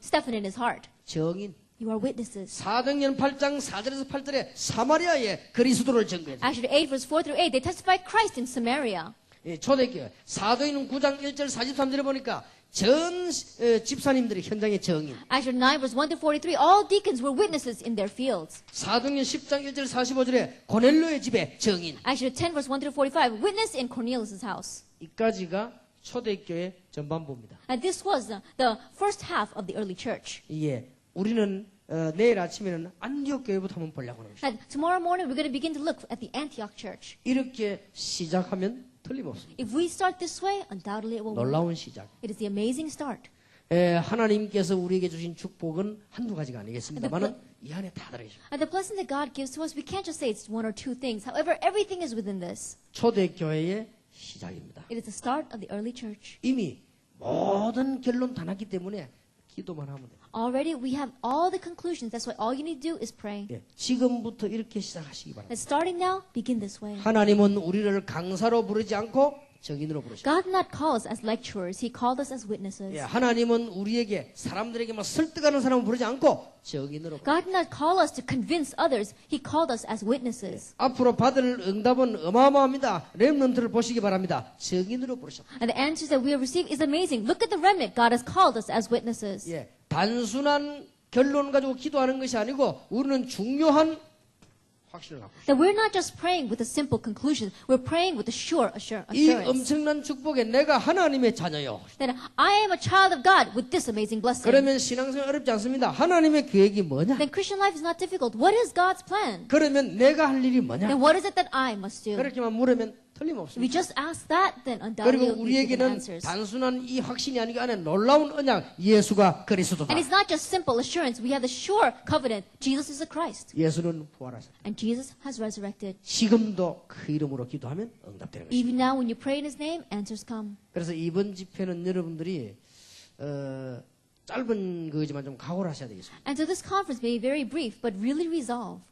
Stephen in his heart. 정인. You are witnesses. 사도행전 8장 4절에서 8절에 사마리아에 그리스도를 증거했어요. Actually, 8 verse 4 through 8, they testified Christ in Samaria. 예, 초대교회 사도행전 9장 1절 43절에 보니까 전 집사님들이 현장의 정인. Actually, 9 verse 1 through 43, all deacons were witnesses in their fields. 사도행전 10장 1절 45절에 고넬료의 집에 정인. Actually, 10 verse 1 through 45, witness in Cornelius' house. 이까지가 초대교회 전반부입니다. And this was the first half of the early church. 예, 우리는 내일 아침에는 안디옥 교회부터 한번 보려고 합니다. And tomorrow morning, we're going to begin to look at the Antioch church. 이렇게 시작하면 틀림없습니다. If we start this way, undoubtedly it will work. 놀라운 시작. It is the amazing start. 하나님께서 우리에게 주신 축복은 한두 가지가 아니겠습니다만은 이 안에 다 들어있습니다. And the blessing that God gives to us, we can't just say it's one or two things. However, everything is within this. 초대교회의 시작입니다. It is the start of the early church. 이미 모든 결론 다 났기 때문에 기도만 하면 돼요. Already, we have all the conclusions. That's why all you need to do is pray. 예, 지금부터 이렇게 시작하시기 바랍니다. And starting now, begin this way. 하나님은 우리를 강사로 부르지 않고 정인으로 부르십니다. God did not call us as lecturers. He called us as witnesses. 예, 하나님은 우리에게 사람들에게 막 설득하는 사람을 부르지 않고 정인으로 부르십니다. God did not call us to convince others. He called us as witnesses. 앞으로 받을 응답은 어마어마합니다. 렘넌트를 보시기 바랍니다. 정인으로 부르십니다. And the answers that we have received is amazing. Look at the remnant. God has called us as witnesses. 예, 단순한 결론 가지고 기도하는 것이 아니고 우리는 중요한 확신을 갖고 있습니다. That we're not just praying with a simple conclusion. We're praying with a sure 이 assurance. 엄청난 축복에 내가 하나님의 자녀요. That I am a child of God with this amazing blessing. 그러면 신앙생활 어렵지 않습니다. 하나님의 계획이 뭐냐? Then Christian life is not difficult. What is God's plan? 그러면 내가 할 일이 뭐냐? Then what is it that I must do? 그렇게만 물으면 If we 틀림없습니다. just ask that, then undoubtedly 그리고 we'll be given 우리에게는 answers. 단순한 이 확신이 아니고 안에 놀라운 언약 예수가 그리스도다. And it's not just simple assurance. We have the sure covenant. Jesus is the Christ. 예수는 부활하셨다. And Jesus has resurrected. 지금도 그 이름으로 기도하면 응답되는 것입니다. Even now when you pray in His name, answers come. 그래서 이번 집회는 여러분들이 짧은 거지만 좀 각오를 하셔야 되겠습니다. And so this conference may be very brief, but really resolve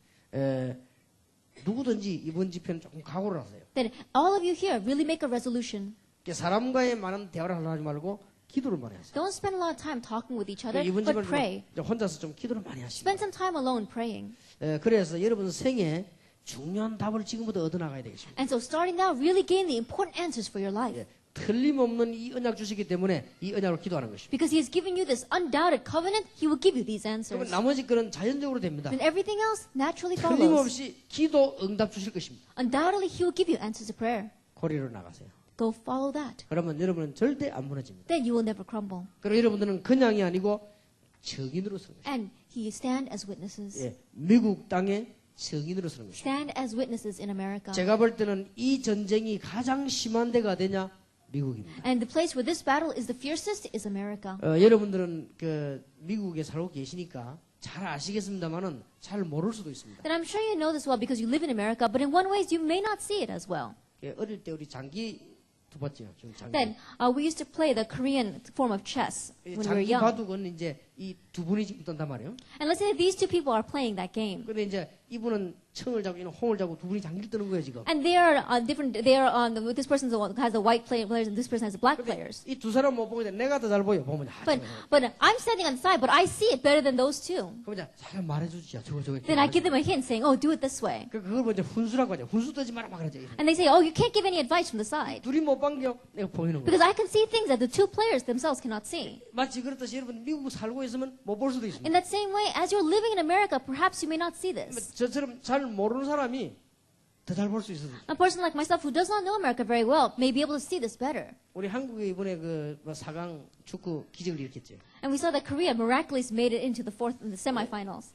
누구든지 이번 집회는 조금 각오를 하세요. that all of you here really make a resolution. 사람과의 많은 대화를 하지 말고 기도를 많이 하세요. Don't spend a lot of time talking with each other, 이번 but 집은 pray. 혼자서 좀 기도를 많이 하시고. Spend some time alone praying. 그래서 여러분 생에 중요한 답을 지금부터 얻어 나가야 되겠습니다. And so starting now, really gain the important answers for your life. 틀림없는 이 언약 주시기 때문에 이 언약으로 기도하는 것입니다. Because He has given you this undoubted covenant, He will give you these 그러면 answers. 나머지 거는 자연적으로 됩니다. Then everything else naturally follows. 틀림없이 기도 응답 주실 것입니다. Undoubtedly, He will give you answers to prayer. 고리로 나가세요. Go follow that. 그러면 여러분은 절대 안 무너집니다. Then you will never crumble. 그리고 여러분들은 그냥이 아니고 적인으로 서. And He stand as witnesses. 예, 미국 땅에 증인으로 서는 것입니다. stand as witnesses in America. 제가 볼 때는 이 전쟁이 가장 심한 데가 어디냐? 미국입니다. And the place where this battle is the fiercest is America. 여러분들은 그 미국에 살고 계시니까 잘 아시겠습니다만은 잘 모를 수도 있습니다. And I'm sure you know this well because you live in America, but in one ways you may not see it as well. 어릴 때 우리 장기 두봤죠. 장기. Then we used to play the Korean form of chess when we were 장기 young. 바둑은 이제 이 두 분이 지금 뜬단 말이에요. And let's say that these two people are playing that game. 근데 이제 이분은 청을 잡고 이는 홍을 잡고 두 분이 장기를 뜨는 거예요 지금. And they are different. They are on the, this person has the white players and this person has the black players. 이 두 사람 못 보고 내가 더 잘 보여 보면 But I'm standing on the side, but I see it better than those two. 그럼 이제 잘 말해주지. 저거. Then I give them a hint saying, "Oh, do it this way." 그걸 먼저 훈수라고 하죠. 훈수 뜨지 마라 막 그러죠. And they say, "Oh, you can't give any advice from the side 둘이 못 반겨 내가 보이는 거예요. because I can see things that the two players themselves cannot see." 마치 그렇듯이 여러분 미국 살고 있으면 못 볼 수도 있습니다. In that same way, as you're living in America, perhaps you may not see this. 저처럼 잘 모르는 사람이 더 잘 볼 수 있어요. A person like myself who does not know America very well may be able to see this better. 우리 한국에 이번에 그 4강 축구 기적을 일으켰죠. And we saw that Korea miraculously made it into the semifinals.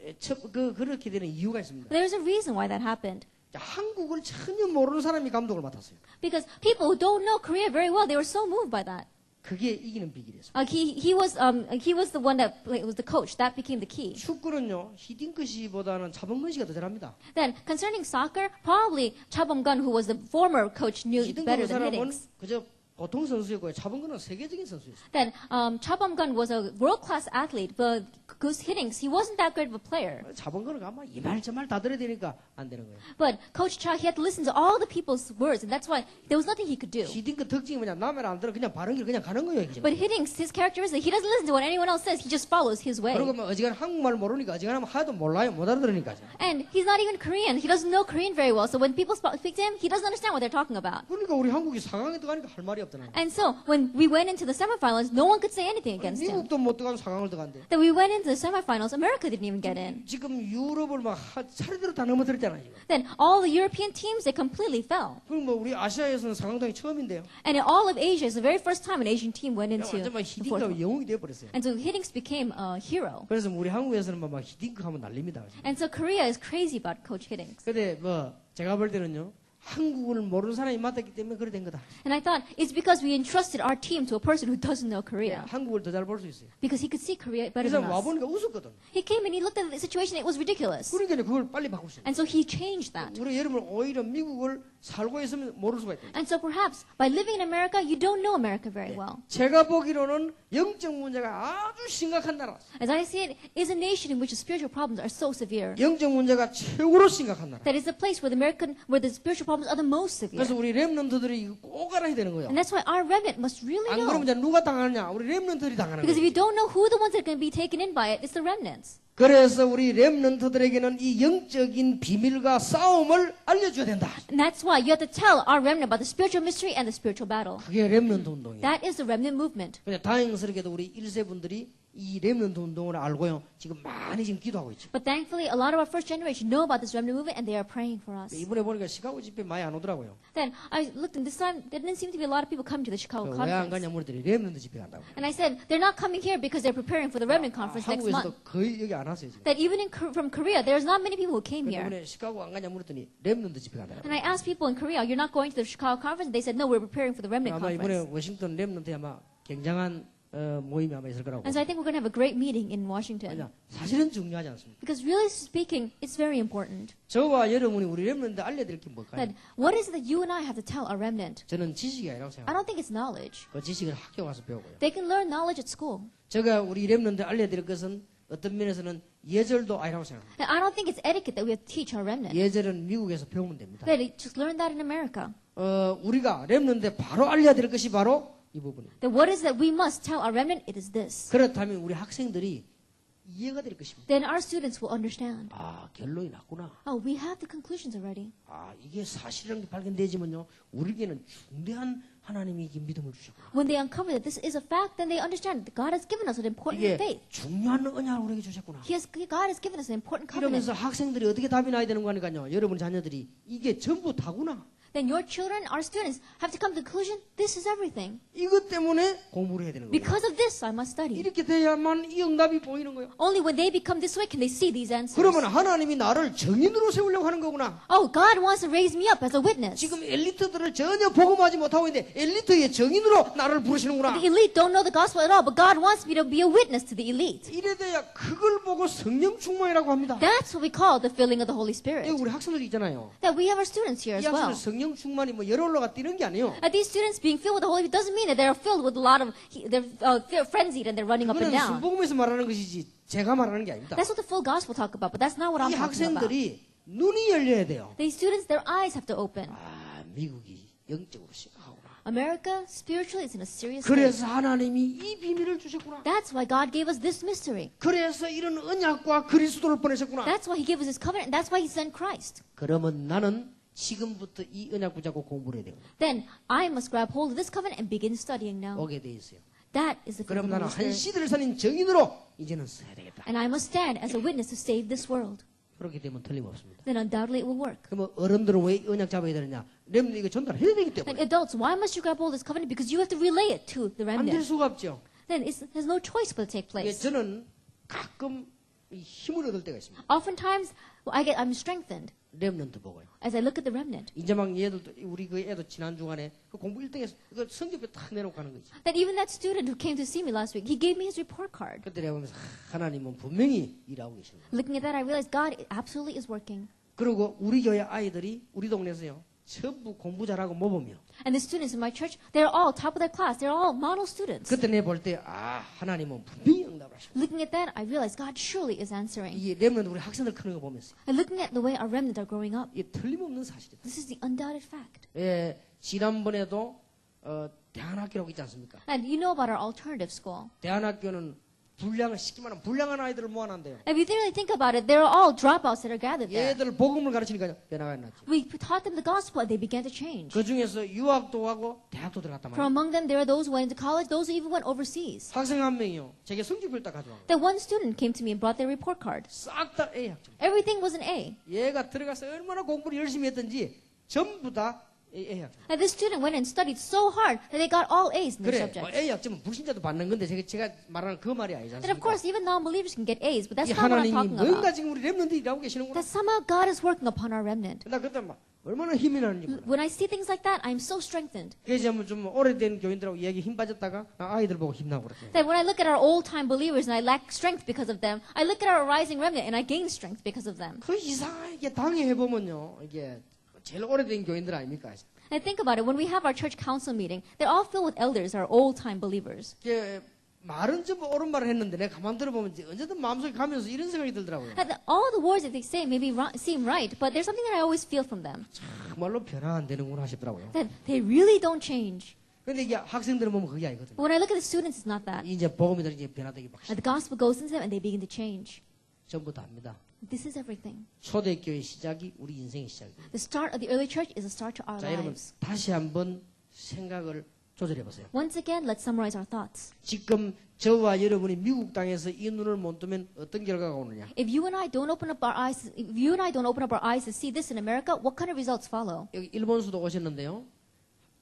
그렇게 되는 이유가 있습니다. There's a reason why that happened. 한국을 전혀 모르는 사람이 감독을 맡았어요. Because people who don't know Korea very well, they were so moved by that. 그게 이기는 비결이었어요. He was the one that was the coach. That became the key. 축구는요 히딩크 씨보다는 차범근 씨가 더 잘합니다. Then concerning soccer, probably Cha Bum-gun, who was the former coach, knew better 히딩크 than 사람은 Hiddings. 그저 보통 선수였고요. 차범근은 세계적인 선수였어요. Then Cha Bum-gun was a world-class athlete, but Goose Hiddings, he wasn't that great of a player. 차범근은 아마 이 말 저 말 다 들어야 되니까 안 되는 거예요. But Coach Cha, he had to listen to all the people's words, and that's why there was nothing he could do. 히딩크 특징이 뭐냐 남의 안 들어 그냥 바른 길 그냥 가는 거예요. 이제. But Hiddings, his characteristic, he doesn't listen to what anyone else says. He just follows his way. 그리고 뭐 어지간 한국말 모르니까 어지간하면 하도 몰라요. 못 알아들으니까. And he's not even Korean. He doesn't know Korean very well. So when people speak to him, he doesn't understand what they're talking about. 그러니까 우리 한국이 4강에 들어가니까 할 말이 없더라. And so when we went into the semifinals, no one could say anything against him. 미국도 못 들어가면 4강을 들어간대. Then we went into the semifinals. America didn't even get in. 지금 유럽을 막 차례대로 다 넘어뜨렸잖아요. 지금. Then all the European teams, they completely fell. 그럼 뭐 우리 아시아에서는 4강당이 처음인데요. And in all of Asia, it's the very first time an Asian team went into 완전 막 the fourth. 히딩크가 영웅이 되어버렸어요. And so Hiddings became a hero. 그래서 우리 한국에서는 막 히딩크 하면 난립니다. And so Korea is crazy about Coach Hiddings. 근데 뭐 제가 볼 때는요. 한국을 모르는 사람이 맡았기 때문에 그래 된 거다. And I thought it's because we entrusted our team to a person who doesn't know Korea. 한국을 더 잘 볼 수 있어요. Because he could see Korea better 그래서 than us. 와보니까 웃었거든. He came and he looked at the situation, it was ridiculous. 그러니까 그걸 빨리 바꿀 수 있어요. And so he changed that. 우리 여러분 오히려 미국을 살고 있으면 모를 수가 있다. And so perhaps by living in America, you don't know America very well. 제가 보기로는 영적 문제가 아주 심각한 나라. As I see it, is a nation in which the spiritual problems are so severe. 영적 문제가 최고로 심각한 나라. That is a place where the spiritual problems are the most severe. 그래서 우리 렘넌트들이 이거 꼭 알아야 되는 거예요. And that's why our remnant must really 안 그러면 know. 이제 누가 당하느냐? 우리 렘넌트들이 당하는 Because if 거예요. you don't know who the ones that are going to be taken in by it, it's the remnants. 그래서 우리 렘넌트들에게는 이 영적인 비밀과 싸움을 알려줘야 된다. And that's why you have to tell our remnant about the spiritual mystery and the spiritual battle. 그게 렘넌트 운동이에요. That is the remnant movement. 근데 다행스럽게도 우리 1세 분들이 이 렘넌트 운동을 알고요. 지금 많이 지금 기도하고 있죠. But thankfully, a lot of our first generation know about this remnant movement and they are praying for us. 이번에 보니까 시카고 집회 많이 안 오더라고요. Then I looked and this time there didn't seem to be a lot of people coming to the Chicago 왜 안 conference. 가냐 물었더니 렘넌트 집회 간다고. And I said, they're not coming here because they're preparing for the remnant conference next month. 한국에서도 거의 여기 안 왔어요 지금. That even from Korea, there's not many people who came 근데 here. 이번에 시카고 안 가냐 물었더니 렘넌트 집회 간다고. And I asked people in Korea, you're not going to the Chicago conference? They said, no, we're preparing for the remnant 아마 이번에 conference. 워싱턴 렘넌트에 아마 굉장한 모임이 아마 있을 거라고. And so I think we're going to have a great meeting in Washington. 아니야, 사실은 중요하지 않습니다. Because really speaking, it's very important. 저와 여러분이 우리 렘넌트 알려드릴 게 뭘까요? That what is it that you and I have to tell our remnant? 저는 지식이 아니라고 I 생각합니다. don't think it's knowledge. 그 지식을 학교 가서 배우고요. They can learn knowledge at school. 제가 우리 렘넌트 알려드릴 것은 어떤 면에서는 예절도 아니라고 생각합니다. And I don't think it's etiquette that we have to teach our remnant. 예절은 미국에서 배우면 됩니다. That just learn that in America. 우리가 렘넌트에 바로 알려드릴 것이 바로 이 부분입니다. That what is that we must tell our remnant? It is this. 그렇다면 우리 학생들이 이해가 될 것입니다. Then our students will understand. 아, 결론이 났구나. Oh, we have the conclusions already. 아, 이게 사실이라는 게 발견되지만요. 우리에게는 중대한 하나님이 이게 믿음을 주셨구나. When they uncover that this is a fact, then they understand that God has given us an important 이게 faith. 중요한 언약을 우리에게 주셨구나. God has given us an important covenant. 그러면서 학생들이 어떻게 답이 나야 되는 거 아니까요. 여러분 자녀들이 이게 전부 다구나. then your children, our students, have to come to the conclusion, this is everything. 이것 때문에 공부를 해야 되는 거예요. Because of this, I must study. 이렇게 돼야만 이 응답이 보이는 거예요. Only when they become this way can they see these answers. 그러면 하나님이 나를 증인으로 세우려고 하는 거구나. Oh, God wants to raise me up as a witness. 지금 엘리트들을 전혀 복음하지 못하고 있는데 엘리트의 증인으로 나를 부르시는구나. The elite don't know the gospel at all, but God wants me to be a witness to the elite. 이래 돼야 그걸 보고 성령 충만이라고 합니다. That's what we call the filling of the Holy 여기 Spirit. 우리 학생들 있잖아요. That we have our students here 이 as well. 학생들 성령 충만이 뭐 열흘 올라가 뛰는 게 아니에요. These students being filled with the Holy Spirit doesn't mean that they're filled with a lot of, they're frenzied and they're running up and 그거는 down. 순복음에서 말하는 것이지 제가 말하는 게 아닙니다. That's what the full gospel talk about, but that's not what I'm 이 talking about. 학생들이 눈이 열려야 돼요. These students, their eyes have to open. 아, 미국이 영적으로 심각하구나. America, spiritually, is in a serious state. 그래서 하나님이 이 비밀을 주셨구나. That's why God gave us this mystery. 그래서 이런 언약과 그리스도를 보내셨구나. That's why He gave us His covenant, and that's why He sent Christ. 그러면 나는 지금부터 이 언약 붙잡고 공부를 해야 돼요. Then I must grab hold of this covenant and begin studying now. 오게 돼 있어요. That is the 그럼 filling of 나는 the 한 Holy Spirit. 시대를 사는 정인으로 이제는 써야 되겠다. And I must stand as a witness to save this world. 그렇게 되면 틀림없습니다. Then undoubtedly it will work. 그러면 어른들은 왜 언약 잡아야 되느냐? 렘드 이거 전달해야 되기 And 때문에. adults, why must you grab hold of this covenant? Because you have to relay it to the 안 될 remnant. 수가 없죠. Then there's no choice but to take 이게 place. 저는 가끔 이 힘을 얻을 때가 있습니다. Oftentimes, I'm strengthened 렘넌트 보고요. as I look at the remnant. 이제 막 얘들도 우리 그 애도 지난 주간에 그 공부 1등해서 그 성적표 탁 내놓고 가는 거지. That even that student who came to see me last week, he gave me his report card. 그때 내가 보면서 하나님은 분명히 일하고 계시는 거예요. Looking at that, I realized God absolutely is working. 그리고 우리 교회 아이들이 우리 동네에서요. 전부 공부 잘하고 모범이요. And the students in my church, they're all top of their class. They're all model students. 그때 내 볼 때 아 하나님은 분명히 응답을 하시고 Looking at that, I realized God surely is answering. 이 렘넌트 우리 학생들 크는 거 보면서 And looking at the way our remnant are growing up, 이게 틀림없는 사실이다. this is the undoubted fact. 예, 지난번에도 대안학교라고 있지 않습니까? And you know about our alternative school. 대안학교는 불량을 쉽게 말하면 불량한 아이들을 모아놨는데요. If you really think about it, they're all dropouts that are gathered there. 얘들 복음을 가르치니까 변화가 났지. We taught them the gospel and they began to change. 그 중에서 유학도 하고 대학도 들어갔단 From 말이에요. among them, there are those who went to college, those who even went overseas. 학생 한 명이요. 제게 성적표를 딱 가져와. That one student came to me and brought their report card. 싹 다 A 학점. Everything was an A. 얘가 들어가서 얼마나 공부를 열심히 했던지 전부 다 A 학점. And this student went and studied so hard that they got all A's in their 그래, subjects. A 학점은 불신자도 받는 건데 제가 말하는 그 말이 아니지 And of 않습니까? course, even non-believers can get A's, but that's 이 not what I'm 하나님이 talking 뭔가 about. 지금 우리 렘넌트 일하고 계시는구나. That somehow God is working upon our remnant. 나 그때 막 얼마나 힘이 나는지 몰라. When I see things like that, I'm so strengthened. 그래서 좀 오래된 교인들하고 이야기 힘 빠졌다가 아이들 보고 힘나고 그랬어요. That when I look at our old-time believers and I lack strength because of them, I look at our rising remnant and I gain strength because of them. 그 이상하게 당해보면요. 이게 제일 오래된 교인들 아닙니까? And think about it, when we have our church council meeting, they're all filled with elders, our old-time believers. 이게 말은 좀 옳은 말을 했는데 내가 가만 들어보면 언제든 마음속에 가면서 이런 생각이 들더라고요. And all the words that they say maybe seem right, but there's something that I always feel from them. 정말로 변화 안 되는구나 싶더라고요. That they really don't change. 근데 이게 학생들은 보면 그게 아니거든요. But when I look at the students, it's not that. 이제 복음이들 이제 변화되기 막 And the gospel goes into them and they begin to change. 전부 다 합니다. This is everything. 초대교회 시작이 우리 인생의 시작이에요. The start of the early church is a start to our 자, 여러분 lives. 다시 한번 생각을 조절해 보세요. Once again, let's summarize our thoughts. 지금 저와 여러분이 미국 땅에서 이 눈을 못 뜨면 어떤 결과가 오느냐? If you and I don't open up our eyes, if you and I don't open up our eyes to see this in America, what kind of results follow? 여기 일본 수도 오셨는데요.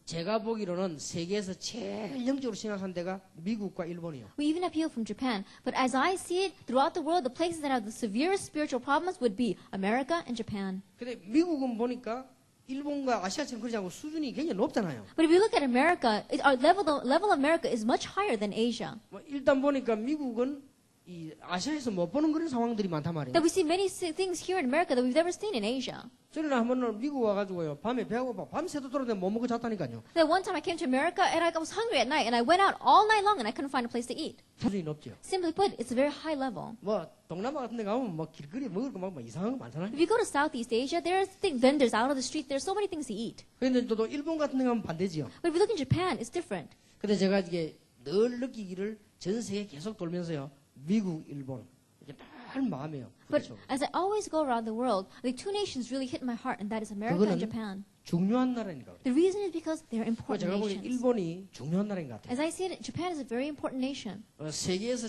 제가 보기로는 세계에서 제일 영적으로 심각한 데가 미국과 일본이요. We even have people from Japan, but as I see it, throughout the world, the places that have the severest spiritual problems would be America and Japan. 근데 미국은 보니까 일본과 아시아처럼 그러지 않고 수준이 굉장히 높잖아요. But if you look at America, our level of America is much higher than Asia. 뭐 일단 보니까 미국은 이 아시아에서 못 보는 그런 상황들이 많단 말이에요. That we see many things here in America that we've never seen in Asia. 저는 한 번은 미국 와가지고요. 밤에 배가 고파 밤새도 돌아다니는데 못 먹고 잤다니까요. That one time I came to America and I was hungry at night and I went out all night long and I couldn't find a place to eat. 수준이 높죠. Simply put, it's a very high level. 뭐 동남아 같은 데 가면 뭐 길거리에 먹을 거 막 이상한 거 많잖아요. If you go to Southeast Asia, there are vendors out on the street. There's so many things to eat. 그런데 또 일본 같은 데 가면 반대지요. But if you look in Japan, it's different. 근데 제가 이게 늘 느끼기를 전 세계 계속 돌면서요. 미국, 일본 이게 늘 마음이에요. But 그렇죠. as I always go around the world, the two nations really hit my heart, and that is America and 그거는 Japan. 중요한 나라니까. The reason is because they're 그래서 important 제가 보기엔 nations. 일본이 중요한 나라인 것 같아요. As I see it, Japan is a very important nation. 세계에서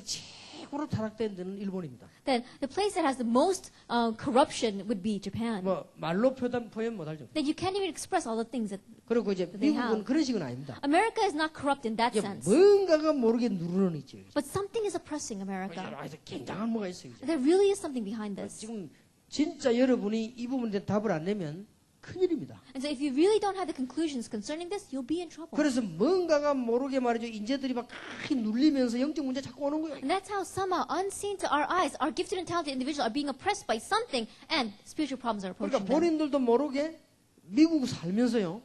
최고로 타락된 데는 일본입니다. Then the place that has the most corruption would be Japan. 뭐 말로 표현 못할 정도. That you can't even express all the things that 그리고 이제 they 미국은 have. 그런 식은 아닙니다. America is not corrupt in that 이게 sense. 뭔가가 모르게 누르는 있죠. But something is oppressing America. 그래서 굉장한 뭐가 있어요. 이제. There really is something behind this. 지금 진짜 여러분이 이 부분에 대한 답을 안 내면 큰일입니다. And so if you really don't have the conclusions concerning this, you'll be in trouble. 그래서 뭔가가 모르게 말이죠. 인재들이 막 눌리면서 영적 문제 자꾸 오는 거예요. And that's how somehow, unseen to our eyes, our gifted and talented individuals are being oppressed by something, and spiritual problems are 그러니까 approaching them. 본인들도 모르게 미국 살면서요.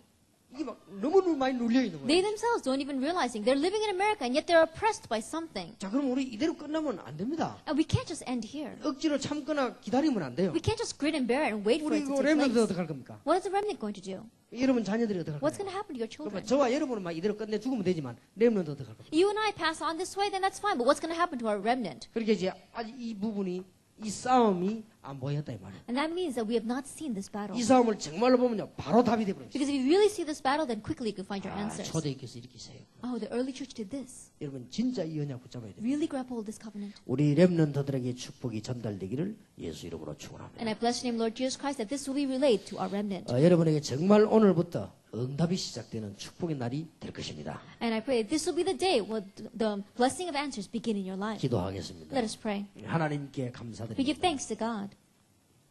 이게 막 너무 많이 눌려 있는 They 거예요. themselves don't even realizing they're living in America, and yet they're oppressed by something. 자, 그럼 우리 이대로 끝나면 안 됩니다. And we can't just end here. 억지로 참거나 기다리면 안 돼요. We can't just grin and bear it and wait for 우리 it 그 to take 렘넌트 place. 어떻게 할 겁니까? What is the remnant going to do? 여러분 자녀들이 어떻게 할 What's 겁니까? going to happen to your children? 그러면 저와 여러분은 막 이대로 끝내 죽으면 되지만 렘넌트 어떻게 할 겁니까? You and I pass on this way, then that's fine. But what's going to happen to our remnant? 그렇게 이제 아직 이 부분이 이 싸움이 안 보였다 이 말이에요. And that means that we have not seen this battle. 이 싸움을 정말로 보면요 바로 답이 돼 버렸어요. Because if you really see this battle, then quickly you can find your answers. 초대교회에서 이렇게 세요. Oh, the early church did this. 여러분 진짜 이 언약 붙잡아야 돼요. Really grab hold of this covenant. 우리 렘넌트들에게 축복이 전달되기를 예수 이름으로 축원합니다. And I bless your name, Lord Jesus Christ, that this will be relayed to our remnant. 여러분에게 정말 오늘부터 응답이 시작되는 축복의 날이 될 것입니다. And I pray that this will be the day where the blessing of answers begin in your life. 기도하겠습니다. Let us pray. 하나님께 We give 감사드립니다. thanks to God.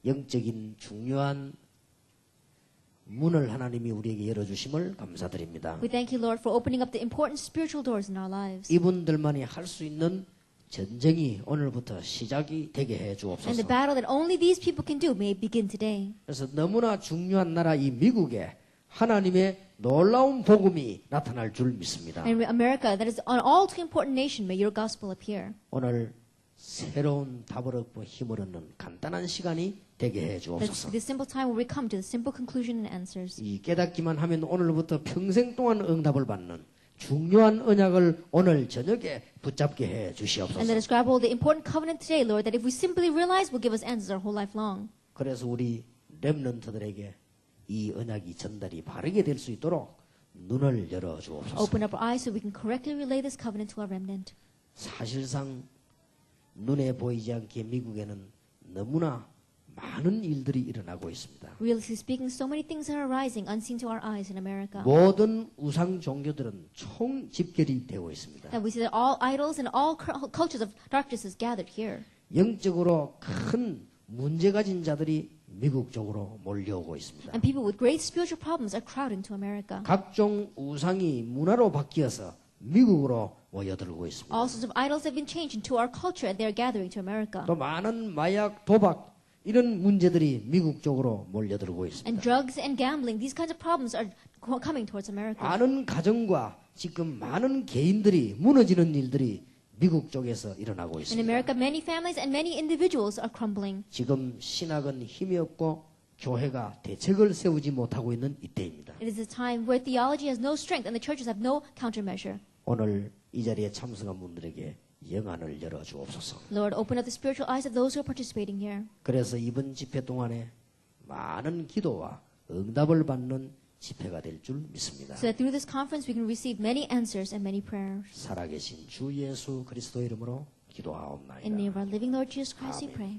영적인 중요한 문을 하나님이 우리에게 열어주심을 감사드립니다. We thank you, Lord, for opening up the important spiritual doors in our lives. 이분들만이 할 수 있는 전쟁이 오늘부터 시작이 되게 해 And the 주옵소서. battle that only these people can do may begin today. 그래서 너무나 중요한 나라 이 미국에 하나님의 놀라운 복음이 나타날 줄 믿습니다. And America, that is an all too important nation, may your gospel appear. 오늘 새로운 답을 얻고 힘을 얻는 간단한 시간이 되게 해 That 주옵소서. this simple time where we come to the simple conclusion and answers. 이 깨닫기만 하면 오늘부터 평생 동안 응답을 받는 중요한 언약을 오늘 저녁에 붙잡게 해 And let 주시옵소서. us grab hold of the important covenant today, Lord, that if we simply realize, will give us answers our whole life long. 그래서 우리 렘넌트들에게 이 언약이 전달이 바르게 될 수 있도록 눈을 열어 주옵소서. Open up our eyes so we can correctly relay this covenant to our remnant. 사실상 눈에 보이지 않게 미국에는 너무나 많은 일들이 일어나고 있습니다. Realistically speaking, so many things are arising unseen to our eyes in America. 모든 우상 종교들은 총 집결이 되고 있습니다. That we see that all idols and all cultures of darkness is gathered here. 영적으로 큰 문제 가진 자들이 미국 쪽으로 몰려오고 있습니다. And people with great spiritual problems are crowded into America. 각종 우상이 문화로 바뀌어서 미국으로 모여들고 있습니다. All sorts of idols have been changed into our culture and they are gathering to America. 또 많은 마약, 도박 이런 문제들이 미국 쪽으로 몰려들고 And 있습니다. drugs and gambling, these kinds of problems are coming towards America. 많은 가정과 지금 많은 개인들이 무너지는 일들이 미국 쪽에서 일어나고 In 있습니다. America, many families and many individuals are crumbling. 지금 신학은 힘이 없고 교회가 대책을 세우지 못하고 있는 이때입니다. It is a time where theology has no strength and the churches have no countermeasure. 오늘 이 자리에 참석한 분들에게 영안을 열어 주옵소서. Lord, open up the spiritual eyes of those who are participating here. 그래서 이번 집회 동안에 많은 기도와 응답을 받는 집회가 될 줄 믿습니다. So that through this conference we can receive many answers and many prayers. 살아계신 주 예수 그리스도 이름으로 In the 기도하옵나이다. name of our living Lord Jesus Christ we Amen. pray.